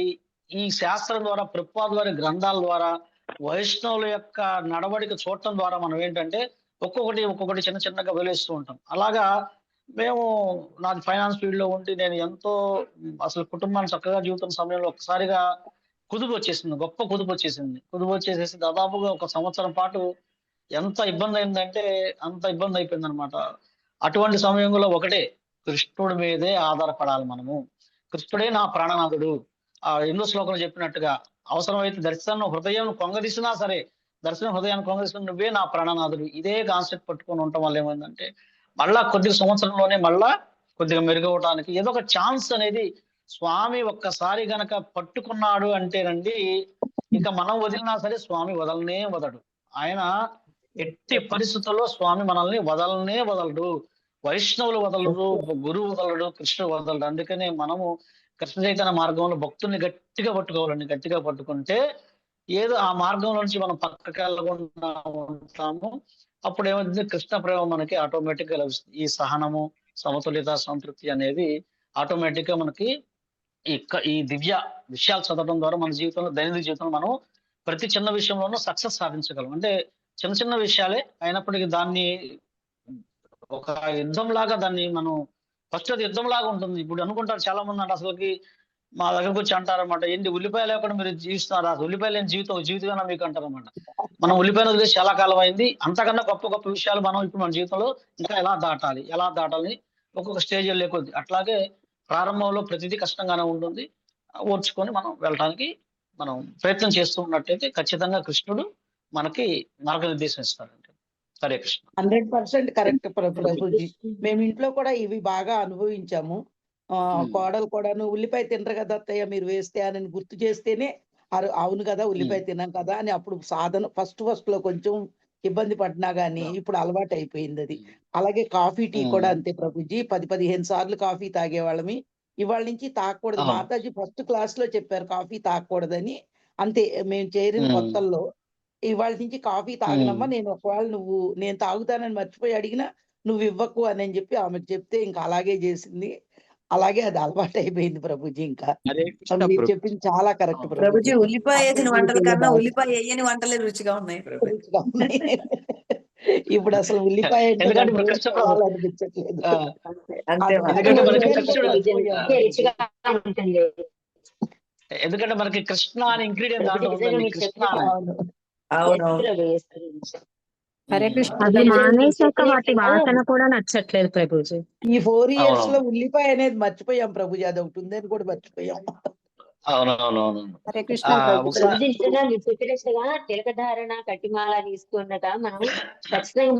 ఈ శాస్త్రం ద్వారా, ప్రభుపాదుల వారి గ్రంథాల ద్వారా, వైష్ణవుల యొక్క నడవడిక చూడటం ద్వారా మనం ఏంటంటే ఒక్కొక్కటి చిన్న చిన్నగా వదిలేస్తూ ఉంటాం. అలాగా మేము నాది ఫైనాన్స్ ఫీల్డ్ లో ఉండి నేను ఎంతో అసలు కుటుంబాన్ని చక్కగా జీవితున్న సమయంలో ఒక్కసారిగా కుదుపు వచ్చేసింది, గొప్ప కుదుపు వచ్చేసేసి దాదాపుగా 1 సంవత్సరం పాటు ఎంత ఇబ్బంది అయిందంటే అంత ఇబ్బంది అయిపోయింది అనమాట. అటువంటి సమయంలో ఒకటే, కృష్ణుడి మీదే ఆధారపడాలి మనము. కృష్ణుడే నా ప్రాణనాథుడు. ఎన్నో శ్లోకంలో చెప్పినట్టుగా అవసరమైతే దర్శనం హృదయం కొంగదీసినా సరే, హృదయాన్ని కొంగదీసిన నువ్వే నా ప్రాణనాథుడు. ఇదే కాన్సెప్ట్ పట్టుకొని ఉండటం వల్ల ఏమైందంటే మళ్ళా కొద్ది సంవత్సరంలోనే మళ్ళా కొద్దిగా మెరుగవటానికి ఏదో ఒక ఛాన్స్ అనేది స్వామి ఒక్కసారి గనక పట్టుకున్నాడు అంటేనండి, ఇంకా మనం వదిలినా సరే స్వామి వదలడు. ఆయన ఎట్టి పరిస్థితుల్లో స్వామి మనల్ని వదలడు. వైష్ణవులు వదలరు, గురువు వదలడు, కృష్ణుడు వదలడు. అందుకనే మనము కృష్ణ చైతన్య మార్గంలో భక్తుల్ని గట్టిగా పట్టుకోవాలండి. గట్టిగా పట్టుకుంటే ఏదో ఆ మార్గంలో నుంచి మనం పక్కకి వెళ్ళకుండా ఉంటాము. అప్పుడు ఏమైంది, కృష్ణ ప్రేమ మనకి ఆటోమేటిక్ గా లభిస్తుంది. ఈ సహనము, సమతుల్యత, సంతృప్తి అనేది ఆటోమేటిక్ గా మనకి ఈ దివ్య విషయాలు చదవడం ద్వారా మన జీవితంలో, దైనందిక జీవితంలో మనం ప్రతి చిన్న విషయంలోనూ సక్సెస్ సాధించగలం. అంటే చిన్న చిన్న విషయాలే అయినప్పటికీ దాన్ని ఒక యుద్ధం లాగా దాన్ని మనం ఫస్ట్ అది యుద్ధం లాగా ఉంటుంది. ఇప్పుడు అనుకుంటారు చాలా మంది అంటే అసలుకి మా దగ్గరకు వచ్చి అంటారన్నమాట, ఏంటి ఉల్లిపాయ లేకుండా మీరు జీవిస్తున్నారు, అసలు ఉల్లిపాయ లేని జీవితమేనా మీకు అంటారన్నమాట. మనం ఉల్లిపాయను వదిలేసి చాలా కాలం అయింది. అంతకన్నా గొప్ప విషయాలు మనం ఇప్పుడు మన జీవితంలో ఇంకా ఎలా దాటాలి ఒక్కొక్క స్టేజ్ లేకొద్ది. అట్లాగే ప్రారంభంలో ప్రతిదీ కష్టంగానే ఉంటుంది. ఓర్చుకొని మనం వెళ్ళడానికి మనం ప్రయత్నం చేస్తూ ఉన్నట్టయితే ఖచ్చితంగా కృష్ణుడు మనకి మార్గనిర్దేశం ఇస్తాడండి. హరే కృష్ణ. 100% కరెక్ట్ ప్రభుజీ. మేము ఇంట్లో కూడా ఇవి బాగా అనుభవించాము. కోడలు కూడాను ఉల్లిపాయ తినరు కదా అత్తయ్య మీరు వేస్తే అని గుర్తు చేస్తేనే అవును కదా ఉల్లిపాయ తిన్నాం కదా అని అప్పుడు సాధన ఫస్ట్ లో కొంచెం ఇబ్బంది పడినా గానీ ఇప్పుడు అలవాటు అయిపోయింది అది. అలాగే కాఫీ టీ కూడా అంతే ప్రభుజీ. 10-15 సార్లు కాఫీ తాగేవాళ్ళమి. ఇవాళ నుంచి తాగకూడదు. మాతాజీ ఫస్ట్ క్లాస్ లో చెప్పారు కాఫీ తాగకూడదని. అంతే మేము చేరిన కొత్తల్లో ఇవాళ నుంచి కాఫీ తాగనమ్మా, నేను ఒకవేళ నేను తాగుతానని మర్చిపోయి అడిగినా నువ్వు ఇవ్వకు అని చెప్పి ఆమెకు చెప్తే ఇంకా అలాగే చేసింది. అలాగే అది అలవాటు అయిపోయింది ప్రభుజీ. ఇంకా మీరు చెప్పింది చాలా కరెక్ట్ ప్రభుజీ. ఉల్లిపాయ వేసిన వంటల కన్నా ఉల్లిపాయ వేయని వంటలే రుచిగా ఉన్నాయి. ఇప్పుడు అసలు ఉల్లిపాయ అనిపించట్లేదు. ఎందుకంటే మనకి కృష్ణ అని ఇంగ్రీడియంట్ హరే కృష్ణ. అది మానేశాక వాటి వాసన కూడా నచ్చట్లేదు ప్రభుజీ. ఈ 4 years లో ఉల్లిపాయ అనేది మర్చిపోయాం ప్రభుజీ. అది ఒకటి ఉందని కూడా మర్చిపోయాం. హరే కృష్ణ ప్రభుజీ. నిజంగా మీరు చెప్పినట్టుగా తిలకధారణ, కట్టిమాల తీసుకున్నట మనం ఖచ్చితంగా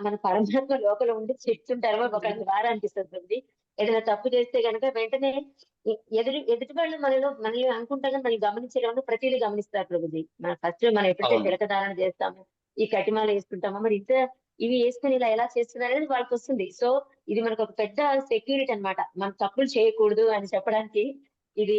మన పరమాత్మ లోపల ఉండి చెప్తుంటారు. ఒక ద్వారా అనిపిస్తుంది. ఏదైనా తప్పు చేస్తే కనుక వెంటనే ఎదుటి వాళ్ళు మనల్ని అనుకుంటా కానీ మనం గమనించడం ప్రతిదీ గమనిస్తారు ప్రభుజీ. మన ఫస్ట్ మనం ఎప్పుడైతే తిలకధారణ చేస్తాము, ఈ కట్టిమాల వేసుకుంటామో, మరి ఇవి వేసుకుని ఇలా ఎలా చేస్తున్నారు అనేది వాళ్ళకి వస్తుంది. సో ఇది మనకు ఒక పెద్ద సెక్యూరిటీ అన్నమాట. మనం తప్పులు చేయకూడదు అని చెప్పడానికి ఇది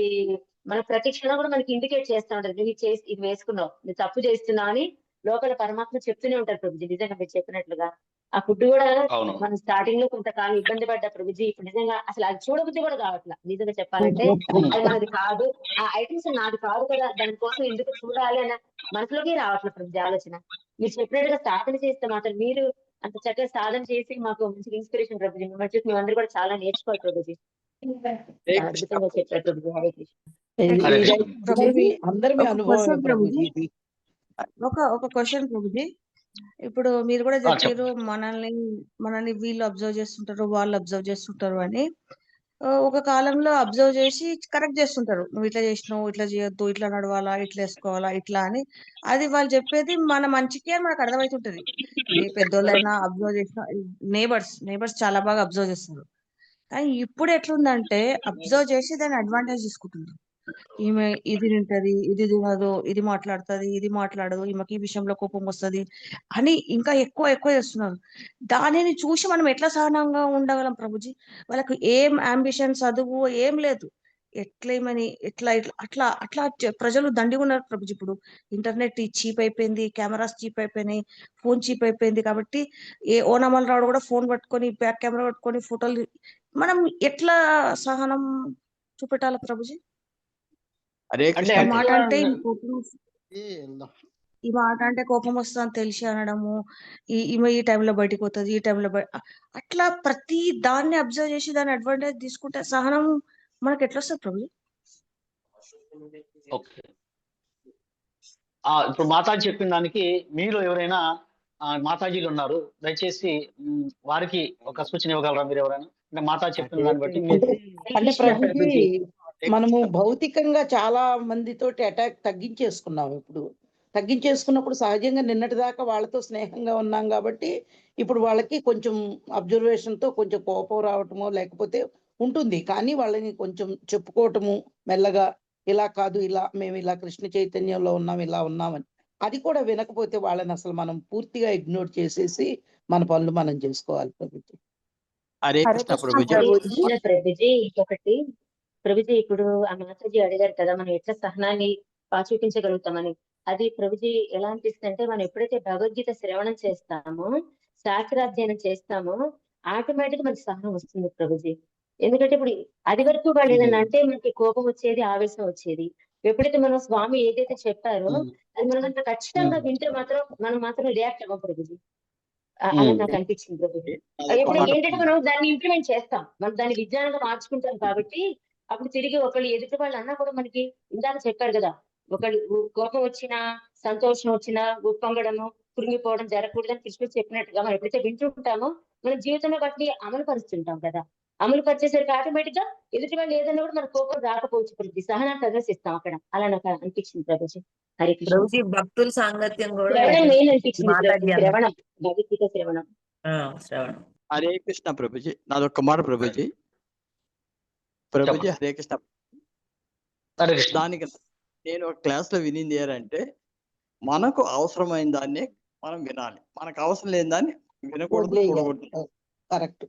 మన ప్రతి క్షణం కూడా మనకి ఇండికేట్ చేస్తూ ఉంటుంది. నువ్వు ఇది వేసుకున్నావు, నువ్వు తప్పు చేస్తున్నావు అని లోపల పరమాత్మ చెప్తూనే ఉంటారు ప్రభుజీ. నిజంగా మీరు చెప్పినట్లుగా ఆ ఫుడ్ కూడా అవును. మనం స్టార్టింగ్ లో కొంతకాలం ఇబ్బంది పడ్డ ప్రభుజీ. ఇప్పుడు నిజంగా అసలు అది చూడబుద్ధి కూడా కావట్లా నిజంగా చెప్పాలంటే. అది మనది కాదు, ఆ ఐటమ్స్ నాది కాదు కదా, దానికోసం ఎందుకు చూడాలి అన్న మనసులోకి రావట్లేదు ప్రభుజీ ఆలోచన. మీరు చెప్పినట్టుగా సాధన చేస్తే మాత్రం మీరు అంత చక్కగా సాధన చేసి మాకు మంచి ఇన్స్పిరేషన్ ప్రభుజీ. మిమ్మల్ని చూసి మేమందరూ కూడా చాలా నేర్చుకోవాలి ప్రభుజీ. అద్భుతంగా చెప్పారు ప్రభుజీ. హరే కృష్ణ. ప్రభుజీ అందరి ఒక అనుభవం క్వశ్చన్ ప్రభుజీ, ఇది. ఒక క్వశ్చన్ ప్రభుజీ. ఇప్పుడు మీరు కూడా చెప్పారు చెప్పండి. మనల్ని వీళ్ళు అబ్జర్వ్ చేస్తుంటారు, వాళ్ళు అబ్జర్వ్ చేస్తుంటారు అని. ఒక కాలంలో అబ్జర్వ్ చేసి కరెక్ట్ చేస్తుంటారు. నువ్వు ఇట్లా చేసినావు, ఇట్లా చేయొద్దు, ఇట్లా నడవాలా, ఇట్లా వేసుకోవాలా, ఇట్లా అని. అది వాళ్ళు చెప్పేది మన మంచికే అని మనకు అర్థమవుతుంటది. ఏ పెద్దోళ్ళైనా అబ్జర్వ్ చేసిన నేబర్స్ చాలా బాగా అబ్జర్వ్ చేస్తారు. కానీ ఇప్పుడు ఎట్లుందంటే అబ్జర్వ్ చేసి దాన్ని అడ్వాంటేజ్ తీసుకుంటుంది. ఈమె ఇది తింటది, ఇది తినదు, ఇది మాట్లాడుతుంది, ఇది మాట్లాడదు, ఈమెకి ఈ విషయంలో కోపం వస్తుంది అని ఇంకా ఎక్కువ చేస్తున్నారు. దానిని చూసి మనం ఎట్లా సహనంగా ఉండగలం ప్రభుజీ? వాళ్ళకి ఏం అంబిషన్, చదువు ఏం లేదు. ఎట్లేమని ఎట్లా ఇట్లా అట్లా అట్లా ప్రజలు దండిగా ఉన్నారు ప్రభుజీ. ఇప్పుడు ఇంటర్నెట్ చీప్ అయిపోయింది, కెమెరాస్ చీప్ అయిపోయినాయి, ఫోన్ చీప్ అయిపోయింది. కాబట్టి ఓనమల్ రావుడు కూడా ఫోన్ పట్టుకొని బ్యాక్ కెమెరా పట్టుకొని ఫోటోలు. మనం ఎట్లా సహనం చూపెట్టాలి ప్రభుజీ? హరే అంటే కృష్ణ ఈ మాట యాక్చువల్గా అంటే ఈ మాట అంటే కోపం వస్తుందని తెలిసి అనడము, ఈమె ఈ టైంలో బయటికి పోతుంది, ఈ టైంలో అట్లా ప్రతి దాన్ని అబ్జర్వ్ చేసి దాన్ని అడ్వాంటేజ్ తీసుకుంటే సహనం మనకి ఎట్లా వస్తుంది ప్రభు? ఓకే. ఇప్పుడు మాతాజీ చెప్పిన దానికి మీలో ఎవరైనా మాతాజీలు ఉన్నారు, దయచేసి వారికి ఒక సూచన ఇవ్వగలరా మీరు ఎవరైనా? అంటే మాతాజీ చెప్పిన దాన్ని బట్టి అంటే ప్రభుజీ మనము భౌతికంగా చాలా మందితోటి అటాక్ తగ్గించేసుకున్నాం. ఇప్పుడు తగ్గించేసుకున్నప్పుడు సహజంగా నిన్నటి దాకా వాళ్ళతో స్నేహంగా ఉన్నాం కాబట్టి ఇప్పుడు వాళ్ళకి కొంచెం అబ్జర్వేషన్ తో కొంచెం కోపం రావటమో లేకపోతే ఉంటుంది. కానీ వాళ్ళని కొంచెం చెప్పుకోవటము మెల్లగా, ఇలా కాదు, ఇలా మేము ఇలా కృష్ణ చైతన్యంలో ఉన్నాం, ఇలా ఉన్నామని. అది కూడా వినకపోతే వాళ్ళని అసలు మనం పూర్తిగా ఇగ్నోర్ చేసేసి మన పనులు మనం చేసుకోవాలి ప్రభుజీ. హరే హరే కృష్ణ కృష్ణ ప్రభుజీ. ప్రభుజీ. ప్రభుజీ ఇంకొకటి ప్రభుజీ, ఇప్పుడు ఆ మాతాజీ అడిగారు కదా మనం ఎట్లా సహనాన్ని చూపించగలుగుతామని. అది ప్రభుజీ ఎలా అనిపిస్తుంది అంటే, మనం ఎప్పుడైతే భగవద్గీత శ్రవణం చేస్తామో, శాస్త్రాధ్యయనం చేస్తామో, ఆటోమేటిక్ మనకి సహనం వస్తుంది ప్రభుజీ. ఎందుకంటే ఇప్పుడు అది వరకు వాళ్ళు ఏదన్నా అంటే మనకి కోపం వచ్చేది, ఆవేశం వచ్చేది. ఎప్పుడైతే మనం స్వామి ఏదైతే చెప్పారో అది మనం అంత ఖచ్చితంగా వింటే మాత్రం మనం మాత్రం రియాక్ట్ అవ్వం ప్రభుజీ. అలా నాకు అనిపించింది ప్రభుజీ. ఇప్పుడు ఏంటంటే మనం దాన్ని ఇంప్లిమెంట్ చేస్తాం, మనం దాన్ని విజ్ఞానంగా మార్చుకుంటాం కాబట్టి అప్పుడు తిరిగి ఒకళ్ళు ఎదుటి వాళ్ళు అన్నా కూడా మనకి ఇందాక చెప్పారు కదా, ఒకళ్ళు కోపం వచ్చినా, సంతోషం వచ్చినా ఉప్పొంగడము, కురిగిపోవడం జరగకూడదని కృష్ణుడు చెప్పినట్టుగా మనం ఎప్పుడైతే వింటుంటామో మన జీవితంలో వాటిని అమలు పరుస్తుంటాం కదా. అమలు పరిచేసరికి ఆటోమేటిక్ గా ఎదుటి వాళ్ళు ఏదన్నా కూడా మన కోపం రాకపోవచ్చు ప్రభుజీ, సహనాన్ని ప్రదర్శిస్తాం అక్కడ. అలా నాకు అనిపించింది ప్రభుజీ. హరి కృష్ణ. ప్రభుజీ భక్తుల సాంగత్యం కూడా శ్రవణం మెయిన్ అనిపించింది ప్రభుజీ. మాతాజీ అన్న శ్రవణం, భగవద్గీత శ్రవణం. శ్రవణం. హరే కృష్ణ ప్రభుజీ. నాదొక్క మాట ప్రభుజీ. ప్రభుజీ హరే కృష్ణ. దానికి నేను ఒక క్లాస్ లో వినింది ఏంటంటే, మనకు అవసరమైన దాన్ని మనం వినాలి, మనకు అవసరం లేని దాన్ని వినకూడదు, చూడకూడదు. కరెక్ట్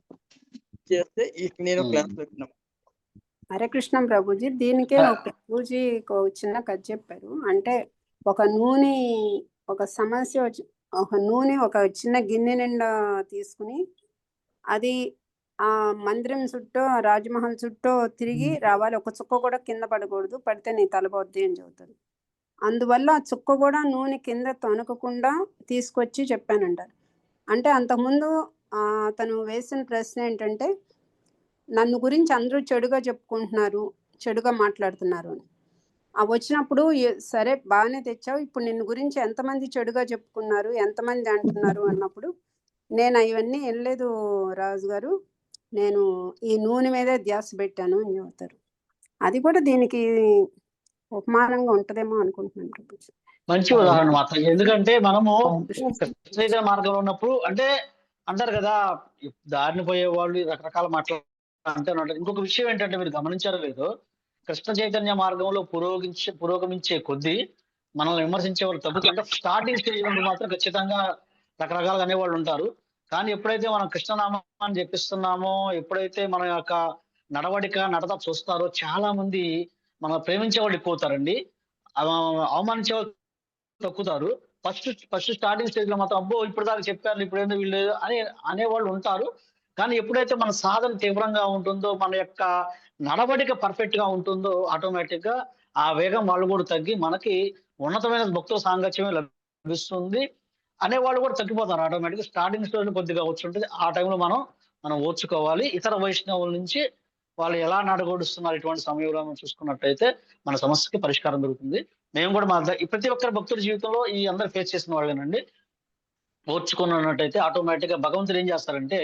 చేస్తే నేను క్లాస్ లో విన్నాం. హరే కృష్ణ ప్రభుజీ. దీనికే ఒక ప్రభుజీ ఒక చిన్న కథ చెప్పారు. అంటే ఒక నూనె, ఒక సమస్య వచ్చి, ఒక నూనె ఒక చిన్న గిన్నె నిండా తీసుకుని అది ఆ మందిరం చుట్టూ, రాజమహల్ చుట్టూ తిరిగి రావాలి. ఒక చుక్క కూడా కింద పడకూడదు, పడితే నీ తలబోద్ది అని చెబుతారు. అందువల్ల ఆ చుక్క కూడా నూనె కింద తొనకకుండా తీసుకొచ్చి చెప్పానంటారు. అంటే అంతకుముందు అతను వేసిన ప్రశ్న ఏంటంటే, నన్ను గురించి అందరూ చెడుగా చెప్పుకుంటున్నారు, చెడుగా మాట్లాడుతున్నారు అని. వచ్చినప్పుడు సరే బాగానే తెచ్చావు, ఇప్పుడు నిన్ను గురించి ఎంతమంది చెడుగా చెప్పుకున్నారు, ఎంతమంది అంటున్నారు అన్నప్పుడు, నేను ఇవన్నీ వెళ్ళలేదు రాజు గారు, నేను ఈ నూనె మీదే ధ్యాస పెట్టాను అని చెబుతారు. అది కూడా దీనికి ఉపమానంగా ఉంటదేమో అనుకుంటున్నాను. మంచి ఉదాహరణ మాత్రం. ఎందుకంటే మనము కృష్ణ మార్గంలో ఉన్నప్పుడు అంటే అంటారు కదా, దారిని పోయే వాళ్ళు రకరకాల మాటలు అంటున్నారు. ఇంకొక విషయం ఏంటంటే, మీరు గమనించారో లేదో, కృష్ణ చైతన్య మార్గంలో పురోగమించే కొద్దీ మనల్ని విమర్శించే వాళ్ళు తగ్గుతుంటే, స్టార్టింగ్ స్టేజ్ నుండి మాత్రం ఖచ్చితంగా రకరకాలుగా అనేవాళ్ళు ఉంటారు. కానీ ఎప్పుడైతే మనం కృష్ణనామాన్ని జపిస్తున్నామో, ఎప్పుడైతే మన యొక్క నడత చూస్తారో, చాలా మంది మనం ప్రేమించే వాళ్ళు ఎక్కువ అవుతారండి, అవమానించే వాళ్ళు తక్కుతారు. ఫస్ట్ స్టార్టింగ్ స్టేజ్ లో మాత్రం అబ్బో ఇప్పుడు దాకా చెప్పారు ఇప్పుడు ఏందో వీళ్ళు అని అనేవాళ్ళు ఉంటారు. కానీ ఎప్పుడైతే మన సాధన తీవ్రంగా ఉంటుందో, మన యొక్క నడవడిక పర్ఫెక్ట్ గా ఉంటుందో, ఆటోమేటిక్ గా ఆ వేగం వాళ్ళు కూడా తగ్గి మనకి ఉన్నతమైన భక్తుల సాంగత్యమే లభిస్తుంది. అనేవాళ్ళు కూడా తగ్గిపోతారు ఆటోమేటిక్. స్టార్టింగ్ స్టేజ్ లో కొద్దిగా వచ్చి ఉంటుంది. ఆ టైంలో మనం ఓర్చుకోవాలి. ఇతర వైష్ణవుల నుంచి వాళ్ళు ఎలా నడగొడుస్తున్నారు ఇటువంటి సమయంలో మనం చూసుకున్నట్టయితే మన సమస్యకి పరిష్కారం దొరుకుతుంది. మేము కూడా ప్రతి ఒక్కరి భక్తుల జీవితంలో ఈ అందరు ఫేస్ చేసిన వాళ్ళేనండి. ఓర్చుకున్నట్టయితే ఆటోమేటిక్ గా భగవంతుడు ఏం చేస్తారంటే,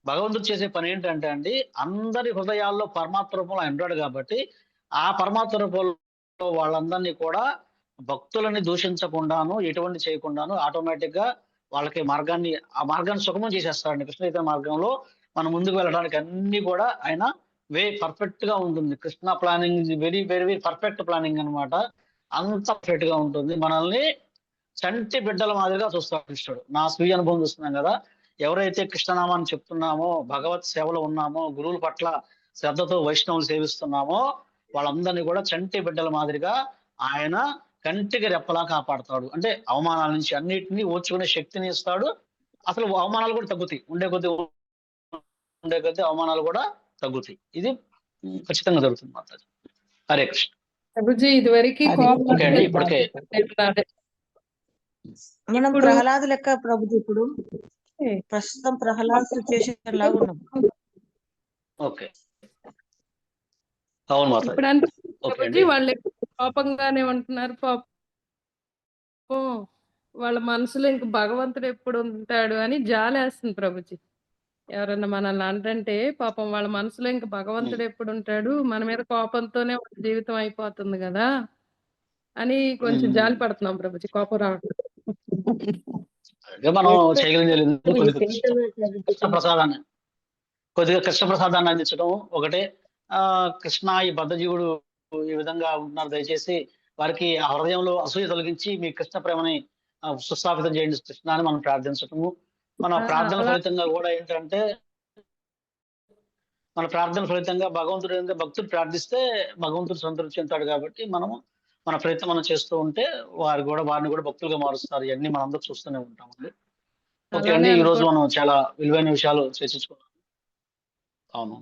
భగవంతుడు చేసే పని ఏంటంటే అండి, అందరి హృదయాల్లో పరమాత్మ రూపంలో ఆయన ఉంటాడు కాబట్టి ఆ పరమాత్మ రూపంలో వాళ్ళందరినీ కూడా భక్తులని దూషించకుండాను, ఎటువంటి చేయకుండాను ఆటోమేటిక్ గా వాళ్ళకి ఆ మార్గాన్ని సుగమం చేసేస్తారండి. కృష్ణ చైతన్య మార్గంలో మనం ముందుకు వెళ్ళడానికి అన్ని కూడా ఆయన వే పర్ఫెక్ట్ గా ఉంటుంది. Krishna planning is very very very perfect planning అన్నమాట. అంత పర్ఫెక్ట్ గా ఉంటుంది. మనల్ని చంటి బిడ్డల మాదిరిగా చూస్తాడు కృష్ణుడు. నా స్వీయ అనుభవం చూస్తున్నాం కదా. ఎవరైతే కృష్ణనామాన్ని చెప్తున్నామో, భగవత్ సేవలో ఉన్నామో, గురువుల పట్ల శ్రద్ధతో వైష్ణవులు సేవిస్తున్నామో వాళ్ళందరినీ కూడా చంటి బిడ్డల మాదిరిగా ఆయన కంటికి రెప్పలా కాపాడతాడు. అంటే అవమానాల నుంచి అన్నిటినీ ఓర్చుకునే శక్తిని ఇస్తాడు. అసలు అవమానాలు కూడా తగ్గుతాయి. ఉండే కొద్ది అవమానాలు కూడా తగ్గుతాయి. ఇది ఖచ్చితంగా జరుగుతుంది మాతాజీ. హరే కృష్ణ. ప్రభుజీ ఇదివరకు ఓకే అండి. ఇప్పటికే మనం ప్రహ్లాదు లెక్క ప్రభుజీ ఇప్పుడు ప్రస్తుతం ప్రహ్లాద్ సిచ్యుయేషన్ లాగా ఉన్నాం. ఓకే అవును మాతాజీ. ఇప్పుడు అంటే ప్రభుజీ వాళ్ళు కోపంగానే ఉంటున్నారు. పాపం వాళ్ళ మనసులో ఇంక భగవంతుడు ఎప్పుడు ఉంటాడు అని జాలేస్తుంది ప్రభుజీ. ఎవరన్నా మనల్ని అంటే పాపం వాళ్ళ మనసులో ఇంక భగవంతుడు ఎప్పుడు ఉంటాడు, మన మీద కోపంతోనే వాళ్ళ జీవితం అయిపోతుంది కదా అని కొంచెం జాలి పడుతున్నాం ప్రభుజీ. కోపం రావట్లేదు. మనం చేయగలిగింది కొద్దిగా కృష్ణ ప్రసాదాన్ని అందించడం ఒకటే. కృష్ణ ఈ బద్ధజీవుడు ఈ విధంగా ఉంటున్నారు, దయచేసి వారికి ఆ హృదయంలో అసూయ తొలగించి మీ కృష్ణ ప్రేమని సుస్థాపితం చేయండి కృష్ణ అని మనం ప్రార్థించటము. మన ప్రార్థన ఫలితంగా కూడా ఏంటంటే, మన ప్రార్థన ఫలితంగా భగవంతుడు ఏంటంటే భక్తుడు ప్రార్థిస్తే భగవంతుడు సంతృప్తి చెందుతాడు కాబట్టి మనము మన ప్రయత్నం మనం చేస్తూ ఉంటే వారిని కూడా భక్తులుగా మారుస్తారు. ఇవన్నీ మనం అందరూ చూస్తూనే ఉంటామండి. ఓకే అండి. ఈ రోజు మనం చాలా విలువైన విషయాలు చర్చించుకున్నాం. అవును.